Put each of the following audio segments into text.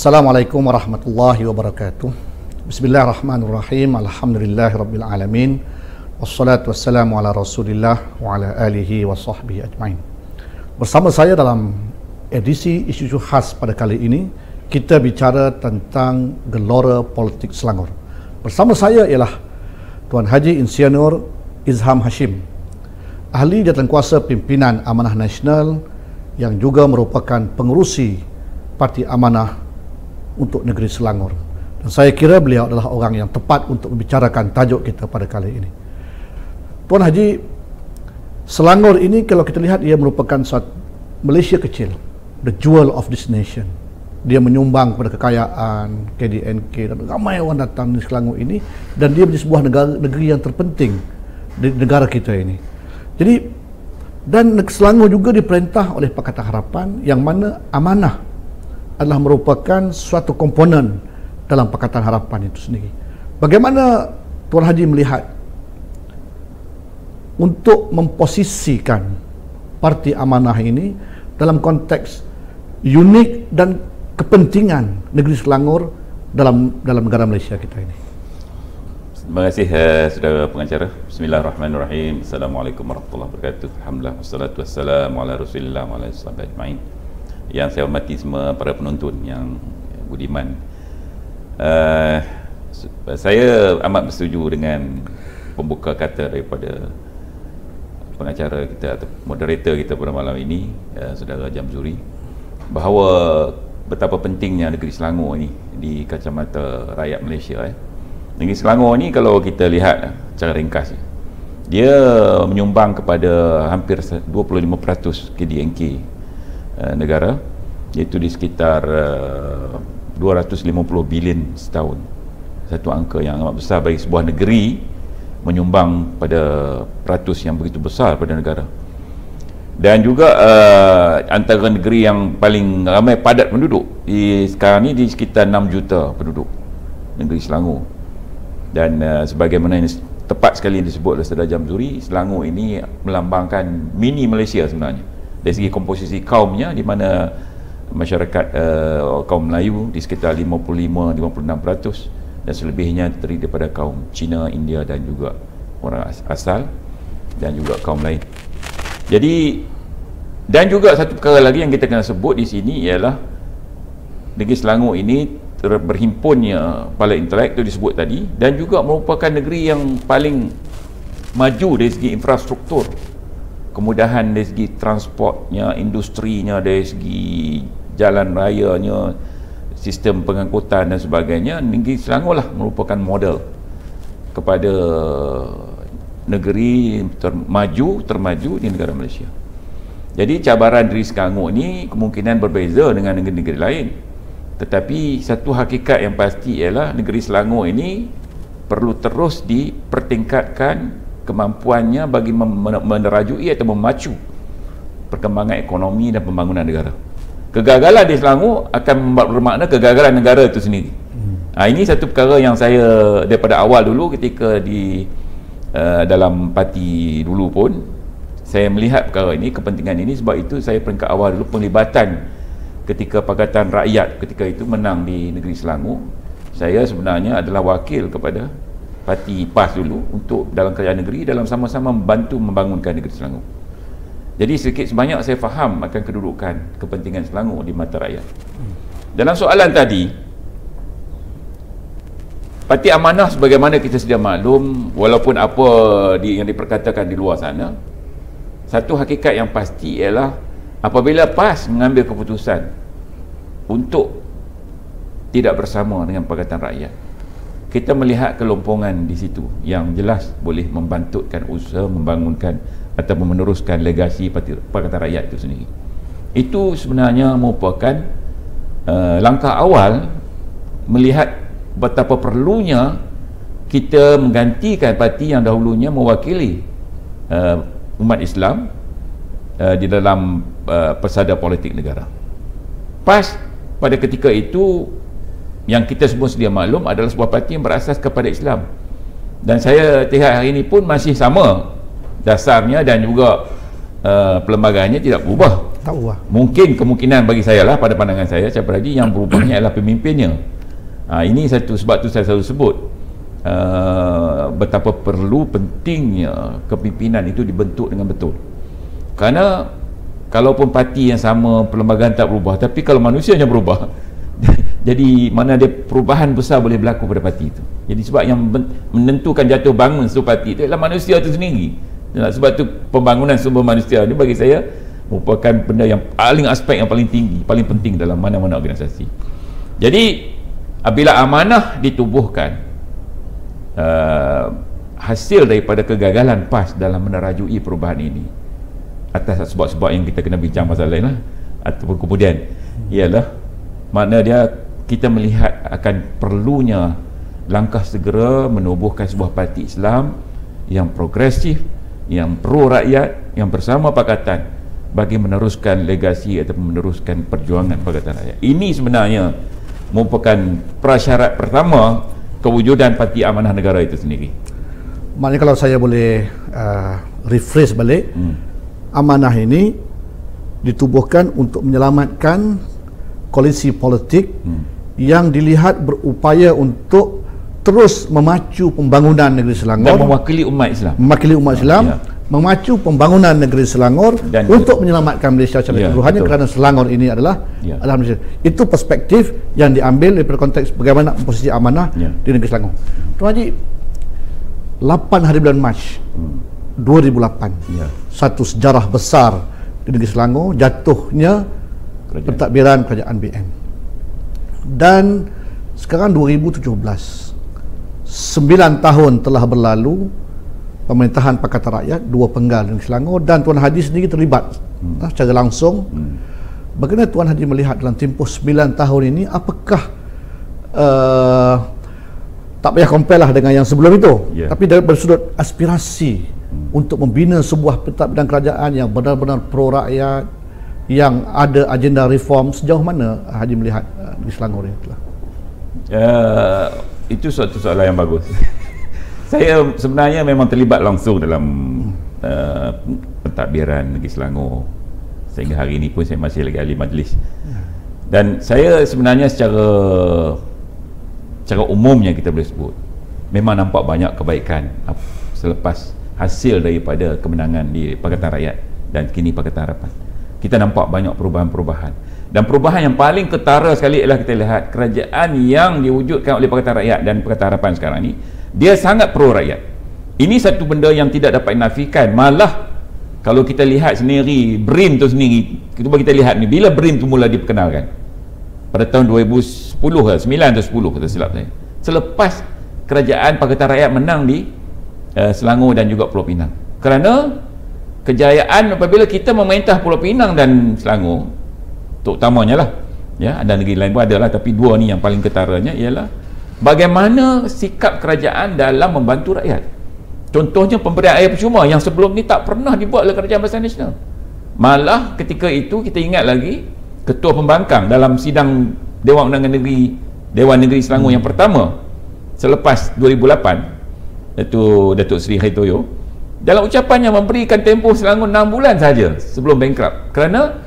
Assalamualaikum warahmatullahi wabarakatuh. Bismillahirrahmanirrahim. Alhamdulillahirabbil alamin. Wassalatu wassalamu ala Rasulillah wa ala alihi wa sahbihi ajmain. Bersama saya dalam edisi isu-isu khas pada kali ini, kita bicara tentang gelora politik Selangor. Bersama saya ialah Tuan Haji Insinyur Izham Hashim, ahli jawatankuasa pimpinan Amanah Nasional yang juga merupakan pengerusi Parti Amanah untuk negeri Selangor. Dan saya kira beliau adalah orang yang tepat untuk membicarakan tajuk kita pada kali ini. Tuan Haji, Selangor ini kalau kita lihat ia merupakan suatu Malaysia kecil, the jewel of this nation. Dia menyumbang kepada kekayaan KDNK dan ramai orang datang di Selangor ini, dan dia menjadi sebuah negeri yang terpenting di negara kita ini. Jadi, dan Selangor juga diperintah oleh Pakatan Harapan, yang mana amanah adalah merupakan suatu komponen dalam Pakatan Harapan itu sendiri. Bagaimana Tuan Haji melihat untuk memposisikan Parti Amanah ini dalam konteks unik dan kepentingan negeri Selangor dalam negara Malaysia kita ini? Terima kasih saudara pengacara. Bismillahirrahmanirrahim. Assalamualaikum warahmatullahi wabarakatuh. Alhamdulillah wassalatu wassalamu ala Rasulillah wa ala sahabat ajmain. Yang saya hormati semua para penonton yang budiman. Saya amat bersetuju dengan pembuka kata daripada pengacara kita atau moderator kita pada malam ini, saudara Jamzuri, bahawa betapa pentingnya negeri Selangor ini di kacamata rakyat Malaysia. Negeri Selangor ni kalau kita lihat secara ringkas, dia menyumbang kepada hampir 25% KDNK negara, iaitu di sekitar 250 bilion setahun. Satu angka yang amat besar bagi sebuah negeri menyumbang pada peratus yang begitu besar pada negara. Dan juga antara negeri yang paling ramai padat penduduk sekarang ni, di sekitar 6 juta penduduk negeri Selangor. Dan sebagaimana ini tepat sekali disebut oleh Saudara Jamzuri, Selangor ini melambangkan mini Malaysia sebenarnya dari segi komposisi kaumnya, di mana masyarakat kaum Melayu di sekitar 55-56%, dan selebihnya terdiri daripada kaum Cina, India dan juga orang asal, dan juga kaum lain. Jadi, dan juga satu perkara lagi yang kita kena sebut di sini ialah negeri Selangor ini berhimpunnya para intelek itu disebut tadi, dan juga merupakan negeri yang paling maju dari segi infrastruktur, kemudahan dari segi transportnya, industrinya, dari segi jalan rayanya, sistem pengangkutan dan sebagainya. Negeri Selangor lah merupakan model kepada negeri termaju di negara Malaysia. Jadi cabaran diri Selangor ni kemungkinan berbeza dengan negeri-negeri lain, tetapi satu hakikat yang pasti ialah negeri Selangor ini perlu terus dipertingkatkan kemampuannya bagi menerajui atau memacu perkembangan ekonomi dan pembangunan negara. Kegagalan di Selangor akan bermakna kegagalan negara itu sendiri. Ini satu perkara yang saya daripada awal dulu ketika di dalam parti dulu pun saya melihat perkara ini, kepentingan ini. Sebab itu saya peringkat awal dulu penglibatan ketika Pakatan Rakyat ketika itu menang di negeri Selangor. Saya sebenarnya adalah wakil kepada Parti PAS dulu untuk dalam kerajaan negeri, dalam sama-sama membantu membangunkan negeri Selangor. Jadi sedikit sebanyak saya faham akan kedudukan kepentingan Selangor di mata rakyat. Dalam soalan tadi, Parti Amanah sebagaimana kita sedia maklum, walaupun apa yang diperkatakan di luar sana, satu hakikat yang pasti ialah apabila PAS mengambil keputusan untuk tidak bersama dengan Pakatan Rakyat, kita melihat kelompongan di situ yang jelas boleh membantutkan usaha membangunkan atau meneruskan legasi Pakatan Rakyat itu sendiri. Itu sebenarnya merupakan langkah awal melihat betapa perlunya kita menggantikan parti yang dahulunya mewakili umat Islam di dalam persada politik negara. PAS pada ketika itu, yang kita semua sedia maklum, adalah sebuah parti yang berasas kepada Islam, dan saya lihat hari ini pun masih sama dasarnya, dan juga perlembagaannya tidak berubah. tahu lah. Mungkin kemungkinan bagi saya lah, pada pandangan saya, Syed Haji, yang berubahnya adalah pemimpinnya. Ini satu sebab tu saya selalu sebut betapa perlu pentingnya kepimpinan itu dibentuk dengan betul. Kerana kalaupun parti yang sama, perlembagaan tak berubah, tapi kalau manusianya berubah, jadi mana ada perubahan besar boleh berlaku pada parti itu. Jadi sebab yang menentukan jatuh bangun sebuah parti itu adalah manusia itu sendiri. Sebab tu pembangunan sumber manusia ini bagi saya merupakan benda yang aspek yang paling tinggi, paling penting dalam mana-mana organisasi. Jadi apabila amanah ditubuhkan, hasil daripada kegagalan PAS dalam menerajui perubahan ini, atas sebab-sebab yang kita kena bincang pasal lain lah, ataupun kemudian ialah makna dia kita melihat akan perlunya langkah segera menubuhkan sebuah parti Islam yang progresif, yang pro rakyat, yang bersama pakatan bagi meneruskan legasi atau meneruskan perjuangan Pakatan Rakyat. Ini sebenarnya merupakan prasyarat pertama kewujudan Parti Amanah Negara itu sendiri. Maknanya kalau saya boleh rephrase balik, amanah ini ditubuhkan untuk menyelamatkan koalisi politik yang dilihat berupaya untuk terus memacu pembangunan negeri Selangor dan mewakili umat Islam. Ya. Memacu pembangunan negeri Selangor dan untuk menyelamatkan Malaysia secara keseluruhannya, kerana Selangor ini adalah Malaysia. Itu perspektif yang diambil daripada konteks bagaimana posisi amanah di negeri Selangor. Tuan Haji, 8 hari bulan Mac 2008, satu sejarah besar di negeri Selangor, jatuhnya pentadbiran kerajaan BN. Dan sekarang 2017, 9 tahun telah berlalu pemerintahan Pakatan Rakyat, 2 penggal di Selangor, dan Tuan Haji sendiri terlibat secara langsung. Bagaimana Tuan Haji melihat dalam tempoh 9 tahun ini, apakah tak payah compare lah dengan yang sebelum itu, tapi dari sudut aspirasi untuk membina sebuah pentadbiran kerajaan yang benar-benar pro rakyat, yang ada agenda reform, sejauh mana Haji melihat di Selangor ini telah? Itu suatu soalan yang bagus. Saya sebenarnya memang terlibat langsung dalam pentadbiran negeri Selangor. Sehingga hari ini pun saya masih lagi ahli majlis. Dan saya sebenarnya secara umumnya kita boleh sebut, memang nampak banyak kebaikan selepas hasil daripada kemenangan di Pakatan Rakyat dan kini Pakatan Harapan. Kita nampak banyak perubahan-perubahan. Dan perubahan yang paling ketara sekali ialah kita lihat kerajaan yang diwujudkan oleh Pakatan Rakyat dan Pakatan Harapan sekarang ni, dia sangat pro rakyat. Ini satu benda yang tidak dapat dinafikan. Malah kalau kita lihat sendiri BRIM tu sendiri, kita lihat ni, bila BRIM tu mula diperkenalkan pada tahun 2010 ke 9 atau 10 kata silap saya, selepas kerajaan Pakatan Rakyat menang di Selangor dan juga Pulau Pinang. Kerana kejayaan apabila kita memerintah Pulau Pinang dan Selangor, terutamanya lah, ada negeri lain pun ada lah, tapi 2 ni yang paling ketaranya ialah bagaimana sikap kerajaan dalam membantu rakyat. Contohnya pemberian air percuma yang sebelum ni tak pernah dibuat oleh Kerajaan Barisan Nasional. Malah ketika itu kita ingat lagi, Ketua Pembangkang dalam sidang Dewan Undangan Negeri, Dewan Negeri Selangor yang pertama selepas 2008, iaitu Datuk Seri Haritoyo, dalam ucapannya memberikan tempoh Selangor 6 bulan saja sebelum bankrupt kerana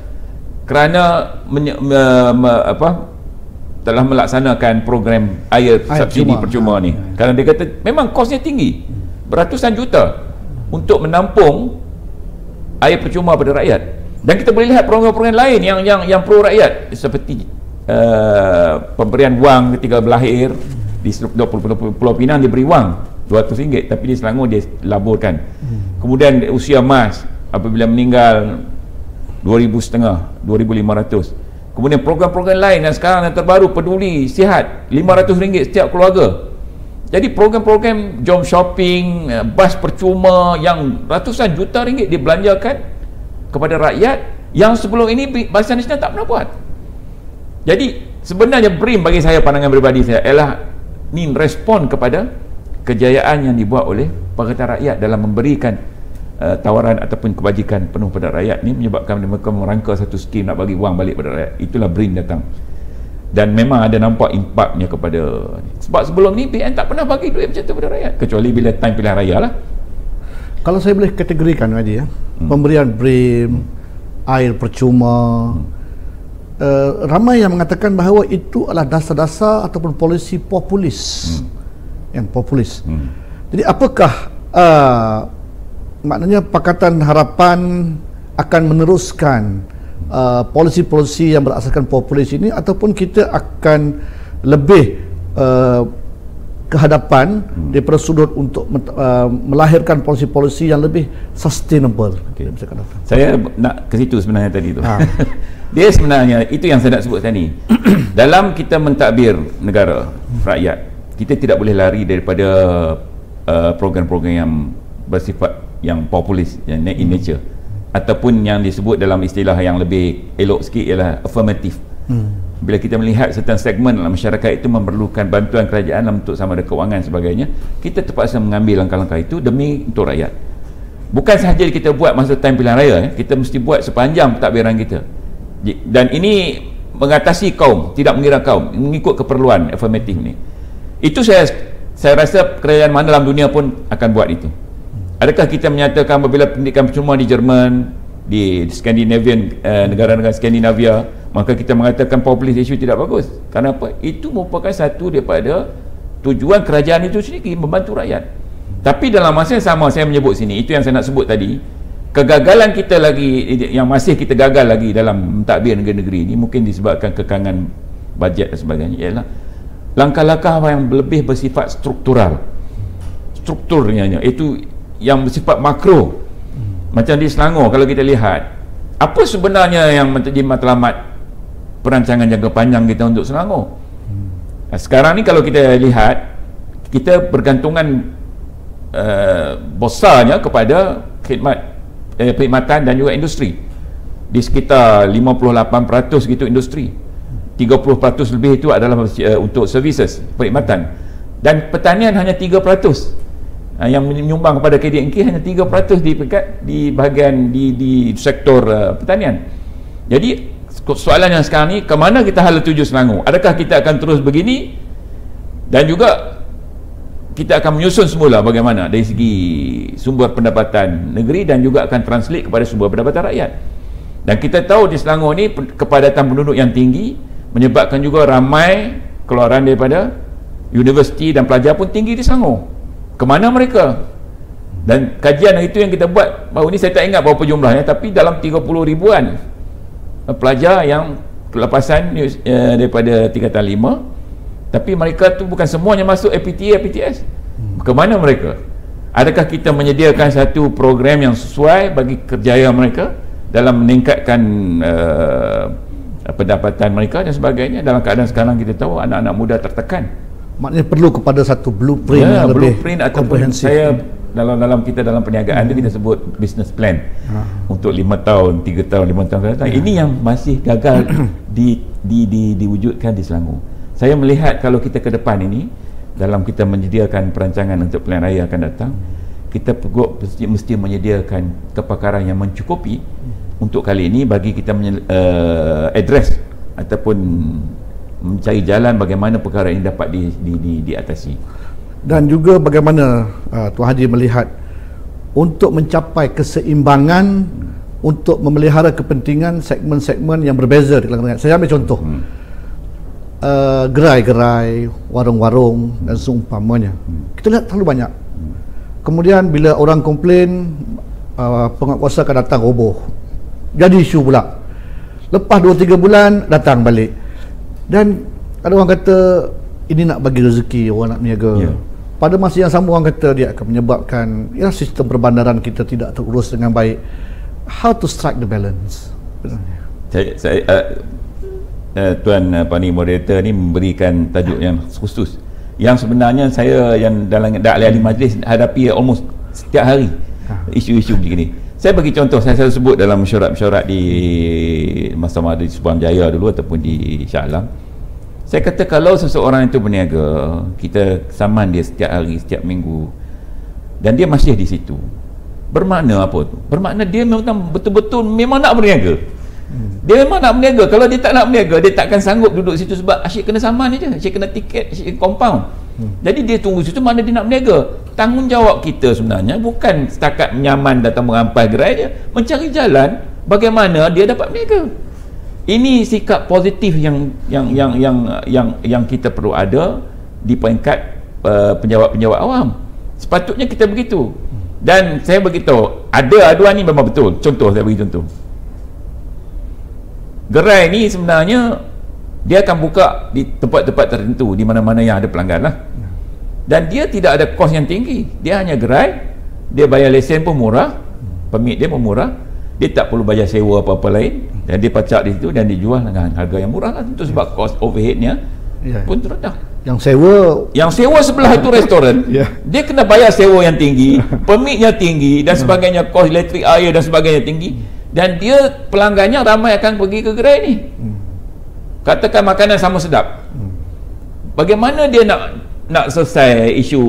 telah melaksanakan program air subsidi percuma ni. Kerana dia kata memang kosnya tinggi, beratusan juta untuk menampung air percuma pada rakyat. Dan kita boleh lihat program-program lain yang pro rakyat, seperti pemberian wang ketika berlahir di Pulau Pinang diberi wang RM200, tapi di Selangor dia laburkan. Kemudian usia emas apabila meninggal RM2,500, RM2,500. Kemudian program-program lain yang sekarang yang terbaru, Peduli Sihat, RM500 setiap keluarga. Jadi program-program jom shopping, bas percuma yang ratusan juta ringgit dibelanjakan kepada rakyat yang sebelum ini Barisan Nasional tak pernah buat. Jadi sebenarnya BRIM bagi saya, pandangan peribadi saya, ialah ni respon kepada kejayaan yang dibuat oleh Pakatan Rakyat dalam memberikan tawaran ataupun kebajikan penuh pada rakyat ni, menyebabkan mereka merangka satu skim nak bagi wang balik pada rakyat. Itulah BRIM datang. Dan memang ada nampak impaknya kepada, sebab sebelum ni BN tak pernah bagi duit macam tu pada rakyat, kecuali bila time pilihan raya lah. Kalau saya boleh kategorikan Haji, pemberian BRIM, air percuma. Ramai yang mengatakan bahawa itu adalah dasar-dasar ataupun polisi populis. Yang populis. Jadi apakah maknanya Pakatan Harapan akan meneruskan polisi-polisi yang berasaskan populis ini, ataupun kita akan lebih ke hadapan daripada sudut untuk melahirkan polisi-polisi yang lebih sustainable? Saya nak ke situ sebenarnya tadi tu. Dia sebenarnya itu yang saya nak sebut tadi. Dalam kita mentadbir negara, rakyat, kita tidak boleh lari daripada program-program yang bersifat yang populis, yang in nature, ataupun yang disebut dalam istilah yang lebih elok sikit ialah affirmative. Bila kita melihat certain segmen dalam masyarakat itu memerlukan bantuan kerajaan dalam bentuk sama ada kewangan sebagainya, kita terpaksa mengambil langkah-langkah itu demi untuk rakyat. Bukan sahaja kita buat masa time pilihan raya, kita mesti buat sepanjang pentadbiran kita. Dan ini mengatasi kaum, tidak mengira kaum, mengikut keperluan affirmative ni. Itu saya rasa kerajaan mana dalam dunia pun akan buat itu. Adakah kita menyatakan apabila pendidikan percuma di Jerman, di Scandinavian, negara-negara Skandinavia, maka kita mengatakan populist issue tidak bagus? Kerana apa? Itu merupakan satu daripada tujuan kerajaan itu sendiri, membantu rakyat. Tapi dalam masa yang sama, saya menyebut sini, itu yang saya nak sebut tadi, kegagalan kita lagi, yang masih kita gagal lagi dalam mentadbir negeri-negeri ini, mungkin disebabkan kekangan bajet dan sebagainya, ialah langkah-langkah yang lebih bersifat struktural. Strukturnya itu yang bersifat makro. Macam di Selangor, kalau kita lihat apa sebenarnya yang menjadi matlamat perancangan jangka panjang kita untuk Selangor. Sekarang ni kalau kita lihat, kita bergantungan besarnya kepada perkhidmatan dan juga industri. Di sekitar 58% gitu industri, 30% lebih itu adalah untuk services, perkhidmatan, dan pertanian hanya 3%. Yang menyumbang kepada KDNK hanya 3% di bahagian di sektor pertanian. Jadi soalan yang sekarang ni, ke mana kita hala tuju Selangor? Adakah kita akan terus begini, dan juga kita akan menyusun semula bagaimana dari segi sumber pendapatan negeri dan juga akan translate kepada sumber pendapatan rakyat. Dan kita tahu di Selangor ni kepadatan penduduk yang tinggi menyebabkan juga ramai keluaran daripada universiti dan pelajar pun tinggi di Selangor. Kemana mereka? Dan kajian itu yang kita buat baru ni, saya tak ingat berapa jumlahnya, tapi dalam 30 ribuan pelajar yang kelepasan daripada tingkatan 5, tapi mereka tu bukan semuanya masuk APTA, APTS. Kemana mereka? Adakah kita menyediakan satu program yang sesuai bagi kerjaya mereka dalam meningkatkan pendapatan mereka dan sebagainya? Dalam keadaan sekarang kita tahu anak-anak muda tertekan. Maknanya perlu kepada satu blueprint yang lebih komprehensif. Saya dalam kita dalam perniagaan itu kita sebut business plan untuk 5 tahun, 3 tahun, 5 tahun ke depan. Ini yang masih gagal diwujudkan di Selangor. Saya melihat kalau kita ke depan ini, dalam kita menyediakan perancangan untuk pilihan raya akan datang, kita mesti menyediakan kepakaran yang mencukupi untuk kali ini bagi kita address ataupun mencari jalan bagaimana perkara ini dapat diatasi. Dan juga bagaimana Tuan Haji melihat untuk mencapai keseimbangan, untuk memelihara kepentingan segmen-segmen yang berbeza di kalangan rakyat. Saya ambil contoh gerai-gerai, warung-warung dan seumpamanya. Kita lihat terlalu banyak. Kemudian bila orang komplain, penguatkuasa akan datang roboh. Jadi isu pula. Lepas 2-3 bulan datang balik. Dan ada orang kata ini nak bagi rezeki, orang nak berniaga. Pada masa yang sama orang kata dia akan menyebabkan sistem perbandaran kita tidak terurus dengan baik. How to strike the balance? Tuan Pani moderator ni memberikan tajuk yang khusus, yang sebenarnya saya yang dalam ahli-ahli majlis hadapi almost setiap hari isu-isu begini. Saya bagi contoh, saya selalu sebut dalam mesyuarat-mesyuarat di masa di Subang Jaya dulu ataupun di Shah Alam. Saya kata kalau seseorang itu berniaga, kita saman dia setiap hari, setiap minggu, dan dia masih di situ, bermakna apa tu? Bermakna dia memang betul-betul memang nak berniaga. Dia memang nak berniaga. Kalau dia tak nak berniaga, dia takkan sanggup duduk situ sebab asyik kena saman je, asyik kena tiket, asyik compound. Jadi dia tunggu situ, mana dia nak berniaga. Tanggungjawab kita sebenarnya bukan setakat menyaman datang merampas gerai dia, mencari jalan bagaimana dia dapat berniaga. Ini sikap positif yang kita perlu ada di peringkat penjawat-penjawat awam. Sepatutnya kita begitu. Dan saya beritahu, ada aduan ni memang betul. Contoh, saya bagi contoh. Gerai ni sebenarnya dia akan buka di tempat-tempat tertentu, di mana-mana yang ada pelanggan lah. Dan dia tidak ada kos yang tinggi. Dia hanya gerai, dia bayar lesen pun murah, permit dia pun murah, dia tak perlu bayar sewa apa-apa lain, dan dia pacak di situ dan dijual dengan harga yang murah lah. Tentu sebab kos overheadnya pun rendah. Yang sewa sebelah itu restoran, dia kena bayar sewa yang tinggi, permitnya tinggi dan sebagainya, kos elektrik, air dan sebagainya tinggi, dan dia pelanggannya ramai akan pergi ke gerai ni. Katakan makanan sama sedap, bagaimana dia nak selesai isu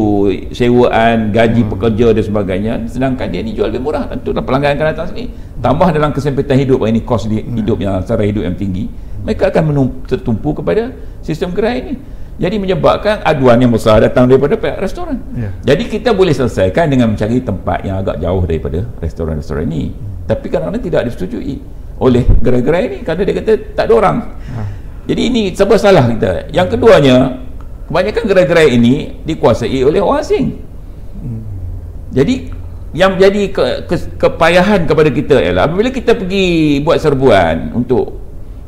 sewaan, gaji pekerja dan sebagainya, sedangkan dia ni jual lebih murah? Tentu pelanggan akan datang sini, tambah dalam kesempitan hidup ini, kos hidup yang sara hidup yang tinggi, mereka akan tertumpu kepada sistem gerai ini. Jadi menyebabkan aduan yang besar datang daripada pihak restoran. Jadi kita boleh selesaikan dengan mencari tempat yang agak jauh daripada restoran-restoran ini, tapi kadang-kadang tidak disetujui oleh gerai-gerai ini kerana dia kata tak ada orang. Jadi ini sebab salah kita. Yang keduanya, kebanyakan gerai-gerai ini dikuasai oleh orang asing. Jadi yang menjadi kepayahan kepada kita ialah apabila kita pergi buat serbuan untuk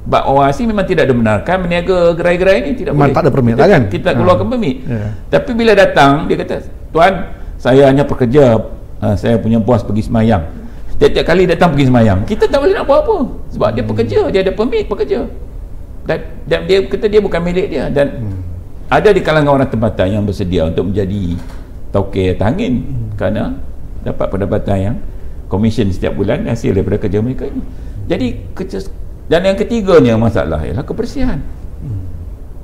orang asing, memang tidak dibenarkan berniaga gerai-gerai ini, tidak boleh. Tak ada permit lah kan? Kita keluarkan permit. Tapi bila datang, dia kata, tuan, saya hanya pekerja, saya punya bos pergi semayang. Tiap-tiap kali datang pergi semayang, kita tak boleh nak buat apa, sebab dia pekerja, dia ada permit pekerja, dan dia kata dia bukan milik dia. Dan ada di kalangan orang tempatan yang bersedia untuk menjadi tauke atas angin kerana dapat pendapatan yang komisen setiap bulan hasil daripada kerja mereka ini. Jadi dan yang ketiganya masalah ialah kebersihan.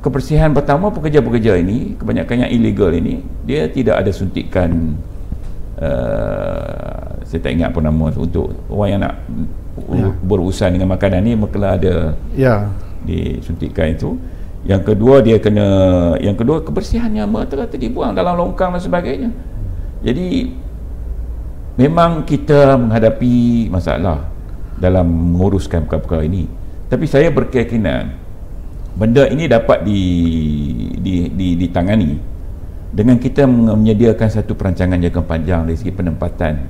Kebersihan pertama, pekerja-pekerja ini, kebanyakan yang illegal ini, dia tidak ada suntikan, saya tak ingat apa nama tu, untuk orang yang nak berurusan dengan makanan ni, maka ada disuntikan itu. Yang kedua kebersihannya merata-rata dibuang dalam longkang dan sebagainya. Jadi memang kita menghadapi masalah dalam menguruskan perkara-perkara ini, tapi saya berkeyakinan benda ini dapat ditangani dengan kita menyediakan satu perancangan jangka panjang dari segi penempatan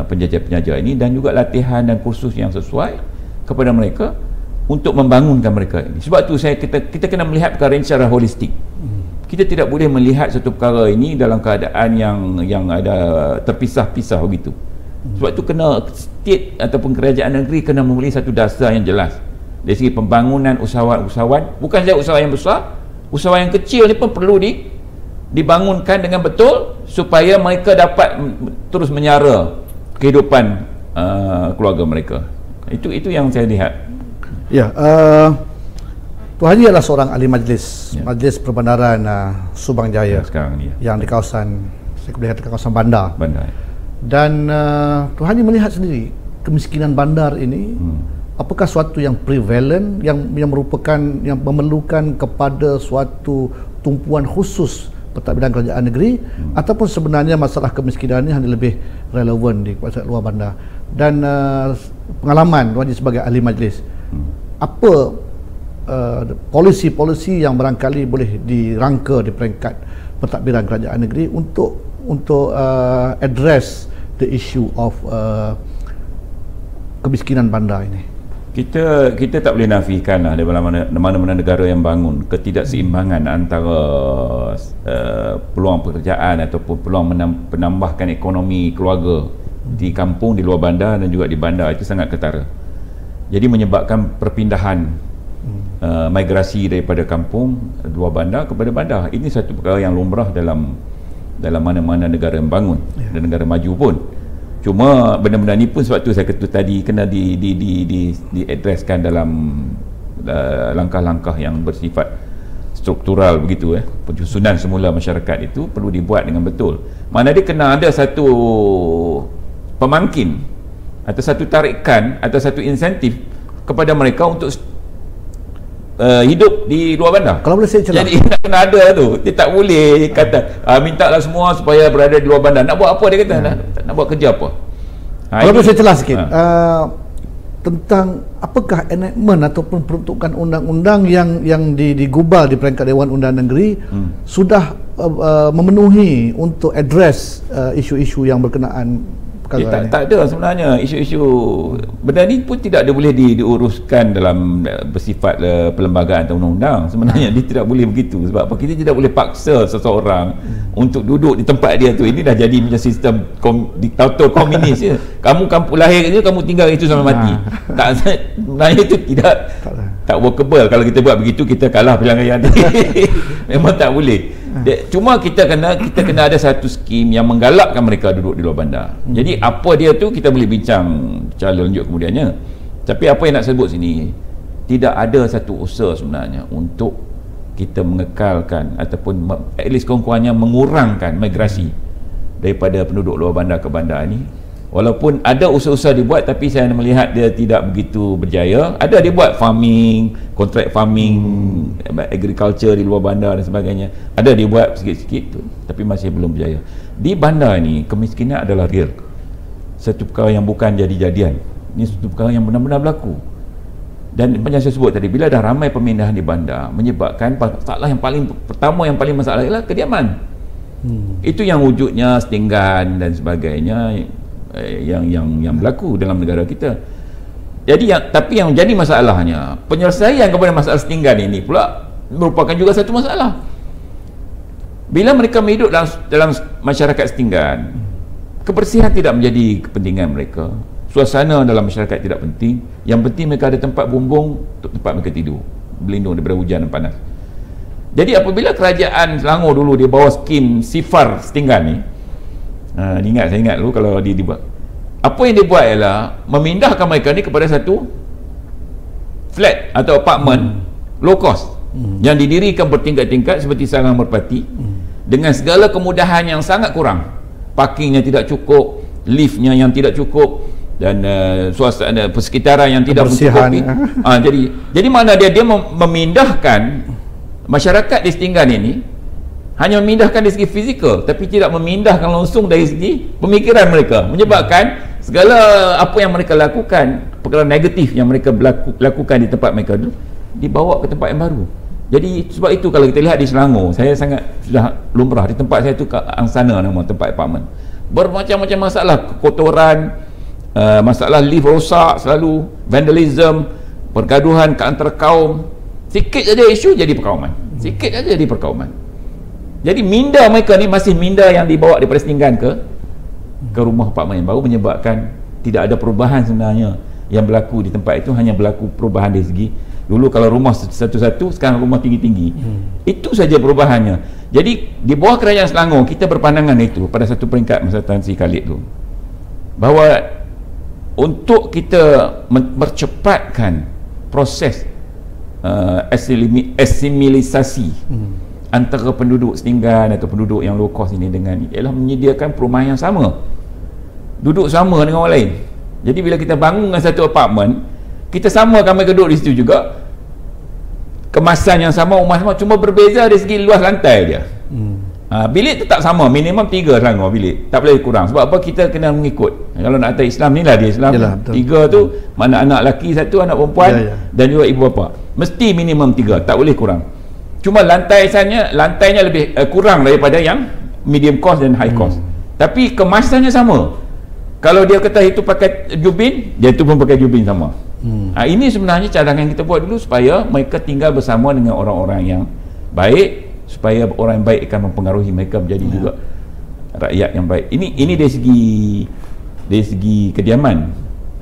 penjajah-penjajah ini, dan juga latihan dan kursus yang sesuai kepada mereka untuk membangunkan mereka ini. Sebab tu kita kena melihat perkara ini secara holistik. Kita tidak boleh melihat satu perkara ini dalam keadaan yang ada terpisah-pisah begitu. Sebab itu kena state ataupun kerajaan negeri kena memiliki satu dasar yang jelas dari segi pembangunan usahawan. Bukan saja usahawan yang besar, usahawan yang kecil ni pun perlu dibangunkan dengan betul supaya mereka dapat terus menyara kehidupan keluarga mereka. Itu yang saya lihat. Tuan Haji adalah seorang ahli majlis, Majlis Perbandaran Subang Jaya sekarang ni, yang di kawasan, saya boleh katakan kawasan bandar. Dan Tuan Haji melihat sendiri kemiskinan bandar ini, apakah suatu yang prevalent, yang merupakan, yang memerlukan kepada suatu tumpuan khusus pentadbiran kerajaan negeri, ataupun sebenarnya masalah kemiskinan ini hanya lebih relevan di kawasan luar bandar. Dan pengalaman Tuan Haji sebagai ahli majlis, apa polisi-polisi yang barangkali boleh dirangka di peringkat pentadbiran kerajaan negeri untuk address the issue of kemiskinan bandar ini? Kita tak boleh nafikan lah dalam mana-mana negara yang bangun ketidakseimbangan antara peluang pekerjaan ataupun peluang menambahkan ekonomi keluarga di kampung, di luar bandar dan juga di bandar, itu sangat ketara. Jadi menyebabkan perpindahan migrasi daripada kampung, luar bandar kepada bandar. Ini satu perkara yang lumrah dalam mana-mana negara yang bangun dan negara maju pun. Cuma benda-benda ni pun sebab tu saya kata tadi kena diadreskan dalam langkah-langkah yang bersifat struktural begitu. Penyusunan semula masyarakat itu perlu dibuat dengan betul. Mana dia kena ada satu pemangkin atau satu tarikan atau satu insentif kepada mereka untuk hidup di luar bandar. Kalau boleh saya celah, jadi nak kena ada tu. Dia tak boleh kata mintalah semua supaya berada di luar bandar. Nak buat apa dia kata? Nak buat kerja apa? Kalau boleh saya celah sikit, tentang apakah enactment ataupun peruntukan undang-undang yang digubal di peringkat Dewan Undangan Negeri sudah memenuhi untuk address isu-isu yang berkenaan perkara ini. Tak ada sebenarnya isu-isu benda ni pun tidak ada boleh diuruskan dalam bersifat perlembagaan atau undang-undang. Sebenarnya dia tidak boleh begitu. Sebab apa? Kita tidak boleh paksa seseorang untuk duduk di tempat dia tu. Ini dah jadi macam sistem diktator komunis je. Kamu lahir je, kamu tinggal itu sampai mati. Tak, sebenarnya itu tak workable. Kalau kita buat begitu, kita kalah pilihan raya nanti. Memang tak boleh. Cuma kita kena ada satu skim yang menggalakkan mereka duduk di luar bandar. Jadi apa dia tu kita boleh bincang secara lanjut kemudiannya. Tapi apa yang nak sebut sini, tidak ada satu usaha sebenarnya untuk kita mengekalkan ataupun at least kurang-kurangnya mengurangkan migrasi daripada penduduk luar bandar ke bandar ini. Walaupun ada usaha-usaha dibuat, tapi saya melihat dia tidak begitu berjaya. Ada dia buat farming, contract farming, agriculture di luar bandar dan sebagainya. Ada dia buat sikit-sikit tu, tapi masih belum berjaya. Di bandar ni kemiskinan adalah real. Satu perkara yang bukan jadi-jadian. Ini satu perkara yang benar-benar berlaku. Dan macam saya sebut tadi, bila dah ramai pemindahan di bandar, menyebabkan masalah yang paling pertama, yang paling masalah ialah kediaman. Itu yang wujudnya setinggan dan sebagainya yang berlaku dalam negara kita. Jadi tapi yang jadi masalahnya, penyelesaian kepada masalah setinggan ini pula merupakan juga satu masalah. Bila mereka hidup dalam masyarakat setinggan, kebersihan tidak menjadi kepentingan mereka, suasana dalam masyarakat tidak penting. Yang penting mereka ada tempat bumbung untuk tempat mereka tidur, berlindung daripada hujan dan panas. Jadi apabila kerajaan Selangor dulu dia bawa skim sifar setinggan ni, saya ingat dulu kalau dia dibuat, apa yang dia buat ialah memindahkan mereka ni kepada satu flat atau apartment low cost yang didirikan bertingkat-tingkat seperti sarang merpati dengan segala kemudahan yang sangat kurang. Parkingnya tidak cukup, liftnya yang tidak cukup, dan suasana persekitaran yang tidak mencukupi. Jadi mana dia memindahkan masyarakat di setinggan ini, hanya memindahkan dari segi fizikal, tapi tidak memindahkan langsung dari segi pemikiran mereka, menyebabkan segala apa yang mereka lakukan, perkara negatif yang mereka lakukan di tempat mereka itu dibawa ke tempat yang baru. Jadi sebab itu kalau kita lihat di Selangor, saya sangat sudah lumrah di tempat saya itu, Angsana nama tempat apartmen, bermacam-macam masalah, kekotoran, masalah lift rosak selalu, vandalism, pergaduhan ke antara kaum. Sikit saja isu jadi perkauman, sikit saja jadi perkauman. Jadi minda mereka ni masih minda yang dibawa daripada setinggan ke rumah apartmen yang baru, menyebabkan tidak ada perubahan sebenarnya yang berlaku di tempat itu. Hanya berlaku perubahan dari segi, dulu kalau rumah satu-satu, sekarang rumah tinggi-tinggi. Itu saja perubahannya. Jadi di bawah kerajaan Selangor, kita berpandangan itu pada satu peringkat masa Tan Sri Khalid tu, bahawa untuk kita mempercepatkan proses asimilisasi antara penduduk setinggan atau penduduk yang low cost ini dengan ialah menyediakan perumahan yang sama, duduk sama dengan orang lain. Jadi bila kita bangunkan satu apartmen, kita samakan mereka duduk di situ juga, kemasan yang sama, rumah sama, cuma berbeza dari segi luas lantai dia. Bilik tetap sama, minimum 3 Selangor bilik, tak boleh kurang. Sebab apa? Kita kena mengikut. Kalau nak kata Islam ni lah dia Islam. Yalah, 3 tu mana anak lelaki 1, anak perempuan dan juga ibu bapa, mesti minimum 3, tak boleh kurang. Cuma lantainya lebih kurang daripada yang medium cost dan high cost. Tapi kemasannya sama. Kalau dia kata itu pakai jubin, dia tu pun pakai jubin sama. Ini sebenarnya cadangan kita buat dulu supaya mereka tinggal bersama dengan orang-orang yang baik, supaya orang yang baik akan mempengaruhi mereka menjadi juga rakyat yang baik. Ini dari segi kediaman.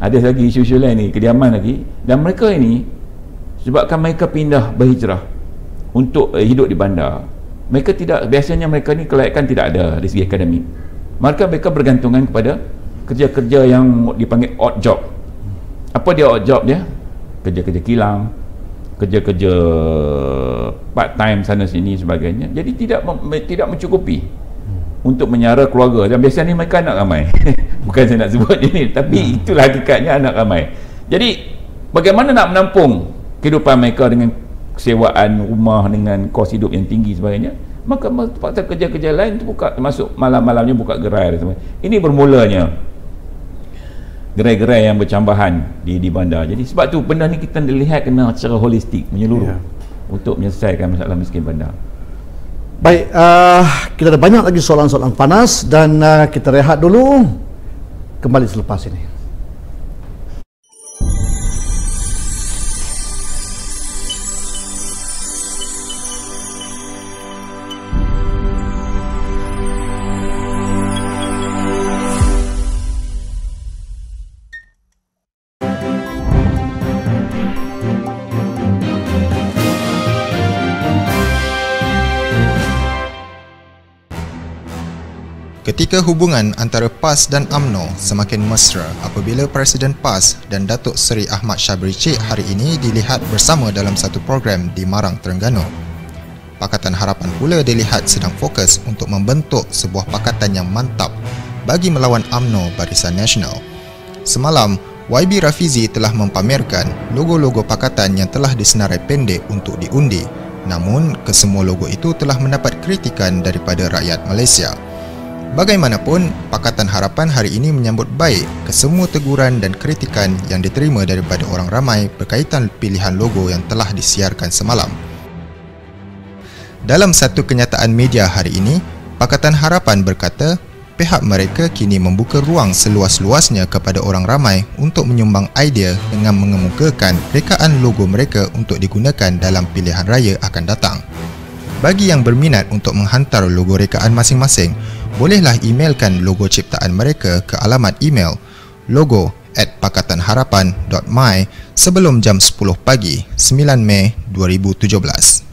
Ada lagi isu-isu lain ni, kediaman lagi. Dan mereka ini sebabkan mereka pindah berhijrah untuk hidup di bandar, biasanya mereka ni kelayakan tidak ada dari segi akademik. Maka mereka bergantungan kepada kerja-kerja yang dipanggil odd job. Apa dia odd job dia? Kerja-kerja kilang, kerja-kerja part time sana sini sebagainya. Jadi tidak mencukupi untuk menyara keluarga. Dan biasanya mereka anak ramai. Bukan saya nak sebut ini, tapi itulah hakikatnya, anak ramai. Jadi bagaimana nak menampung kehidupan mereka dengan sewaan rumah dengan kos hidup yang tinggi sebagainya? Maka terpaksa kerja-kerja lain tu buka, termasuk malam-malamnya buka gerai dan sebagainya. Ini bermulanya gerai-gerai yang bercambahan di bandar. Jadi sebab tu benda ni kita lihat kena secara holistik, menyeluruh untuk menyelesaikan masalah miskin bandar. Baik, kita ada banyak lagi soalan-soalan panas dan kita rehat dulu, kembali selepas ini. Ketika hubungan antara PAS dan UMNO semakin mesra apabila Presiden PAS dan Datuk Seri Ahmad Syabri Cik hari ini dilihat bersama dalam satu program di Marang, Terengganu. Pakatan Harapan pula dilihat sedang fokus untuk membentuk sebuah pakatan yang mantap bagi melawan UMNO Barisan Nasional. Semalam, YB Rafizi telah mempamerkan logo-logo pakatan yang telah disenarai pendek untuk diundi. Namun, kesemua logo itu telah mendapat kritikan daripada rakyat Malaysia. Bagaimanapun, Pakatan Harapan hari ini menyambut baik kesemua teguran dan kritikan yang diterima daripada orang ramai berkaitan pilihan logo yang telah disiarkan semalam. Dalam satu kenyataan media hari ini, Pakatan Harapan berkata pihak mereka kini membuka ruang seluas-luasnya kepada orang ramai untuk menyumbang idea dengan mengemukakan rekaan logo mereka untuk digunakan dalam pilihan raya akan datang. Bagi yang berminat untuk menghantar logo rekaan masing-masing, bolehlah emailkan logo ciptaan mereka ke alamat email logo@pakatanharapan.my sebelum jam 10 pagi 9 Mei 2017.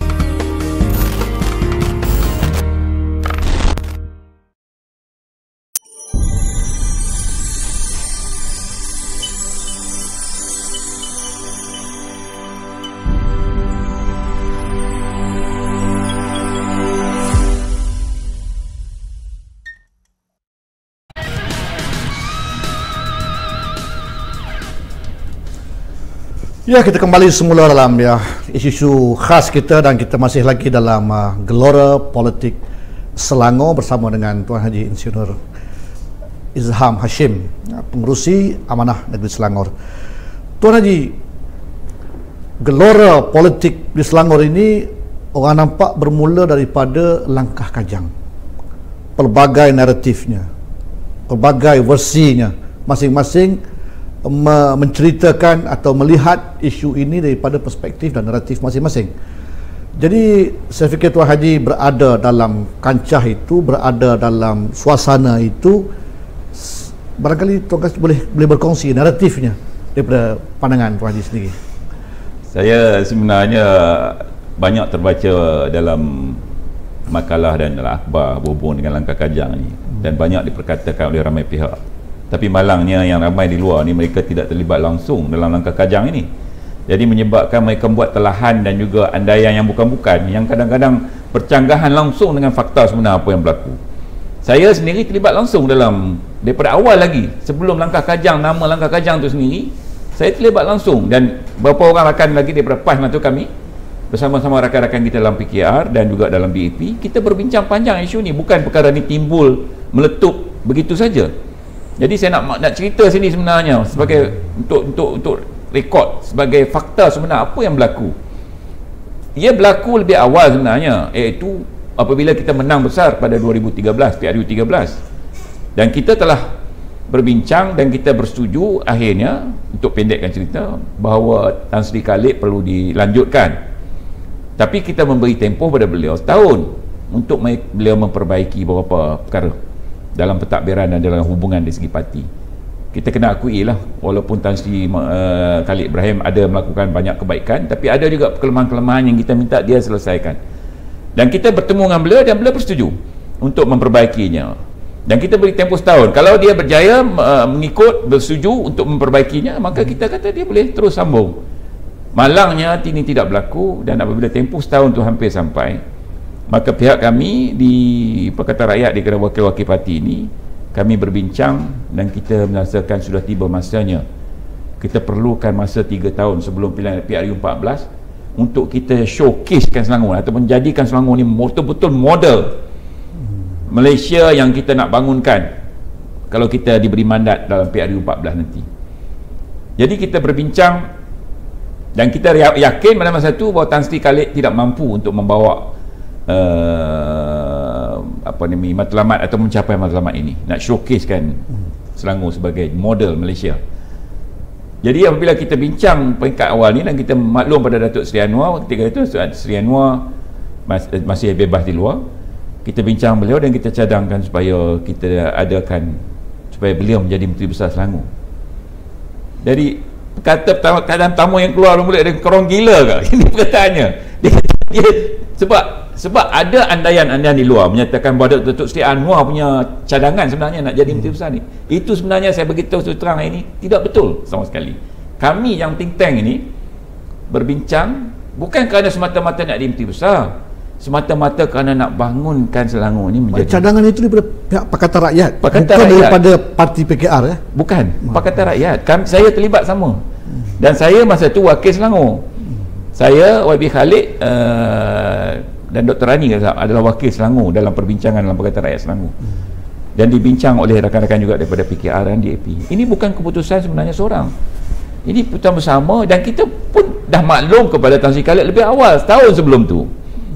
Ya, kita kembali semula dalam isu-isu khas kita dan kita masih lagi dalam Gelora Politik Selangor bersama dengan Tuan Haji Insinyur Izham Hashim, pengerusi Amanah Negeri Selangor. Tuan Haji, Gelora Politik di Selangor ini orang nampak bermula daripada langkah kajang. Pelbagai naratifnya, pelbagai versinya, masing-masing menceritakan atau melihat isu ini daripada perspektif dan naratif masing-masing. Jadi saya fikir Tuan Haji berada dalam kancah itu, berada dalam suasana itu, barangkali Tuan Haji boleh berkongsi naratifnya daripada pandangan Tuan Haji sendiri. Saya sebenarnya banyak terbaca dalam makalah dan akhbar berhubung dengan langkah kajang ni, dan banyak diperkatakan oleh ramai pihak. Tapi malangnya yang ramai di luar ni mereka tidak terlibat langsung dalam langkah kajang ini. Jadi menyebabkan mereka buat telahan dan juga andaian yang bukan-bukan, yang kadang-kadang bercanggahan langsung dengan fakta sebenar apa yang berlaku. Saya sendiri terlibat langsung dalam, daripada awal lagi, sebelum langkah kajang, nama langkah kajang tu sendiri, saya terlibat langsung. Dan beberapa orang rakan lagi daripada PAS bantu kami, bersama-sama rakan-rakan kita dalam PKR dan juga dalam BAP, kita berbincang panjang isu ni. Bukan perkara ni timbul, meletup begitu saja. Jadi saya nak cerita sini sebenarnya sebagai untuk rekod sebagai fakta sebenar apa yang berlaku. Ia berlaku lebih awal sebenarnya, iaitu apabila kita menang besar pada 2013, PRU 13. Dan kita telah berbincang dan kita bersetuju akhirnya, untuk pendekkan cerita, bahawa Tan Sri Khalid perlu dilanjutkan. Tapi kita memberi tempoh pada beliau setahun untuk beliau memperbaiki beberapa perkara dalam pentadbiran dan dalam hubungan dari segi parti. Kita kena akui lah, walaupun Tan Sri Khalid Ibrahim ada melakukan banyak kebaikan, tapi ada juga kelemahan-kelemahan yang kita minta dia selesaikan. Dan kita bertemu dengan beliau dan beliau bersetuju untuk memperbaikinya. Dan kita beri tempoh setahun. Kalau dia berjaya mengikut, bersetuju untuk memperbaikinya, maka kita kata dia boleh terus sambung. Malangnya ini tidak berlaku, dan apabila tempoh setahun itu hampir sampai, maka pihak kami di Pakatan Rakyat di kedai wakil-wakil parti ini, kami berbincang dan kita merasakan sudah tiba masanya. Kita perlukan masa 3 tahun sebelum pilihan PRU 14 untuk kita showcasekan Selangor atau menjadikan Selangor ni betul-betul model Malaysia yang kita nak bangunkan. kalau kita diberi mandat dalam PRU14 nanti. Jadi kita berbincang dan kita yakin pada masa itu bahawa Tan Sri Khalid tidak mampu untuk membawa matlamat atau mencapai matlamat ini, nak showcasekan Selangor sebagai model Malaysia. Jadi apabila kita bincang peringkat awal ni dan kita maklum pada Datuk Seri Anwar ketika itu, Seri Anwar masih bebas di luar, kita bincang beliau dan kita cadangkan supaya kita adakan supaya beliau menjadi Menteri Besar Selangor. Jadi kata keadaan tamu yang keluar mulut dia, korang gila ke? Ini perkataannya. Dia sebab ada andaian-andaian di luar menyatakan bahawa Datuk Seri Anwar punya cadangan sebenarnya nak jadi Menteri Besar ni. Itu sebenarnya saya beritahu terang ini tidak betul sama sekali. Kami yang think tank ini berbincang bukan kerana semata-mata nak jadi Menteri Besar, semata-mata kerana nak bangunkan Selangor ni menjadi cadangan itu daripada pihak Pakatan Rakyat, Pakatan bukan Rakyat. daripada parti PKR ya? Bukan, Pakatan Rakyat. Saya terlibat sama. Dan saya masa tu wakil Selangor. Saya, YB Khalid dan Dr. Rani adalah wakil Selangor dalam perbincangan dalam Pakatan Rakyat Selangor. Dan dibincang oleh rakan-rakan juga daripada PKR dan DAP. Ini bukan keputusan sebenarnya seorang. Ini keputusan bersama dan kita pun dah maklum kepada Tan Sri Khalid lebih awal, setahun sebelum tu,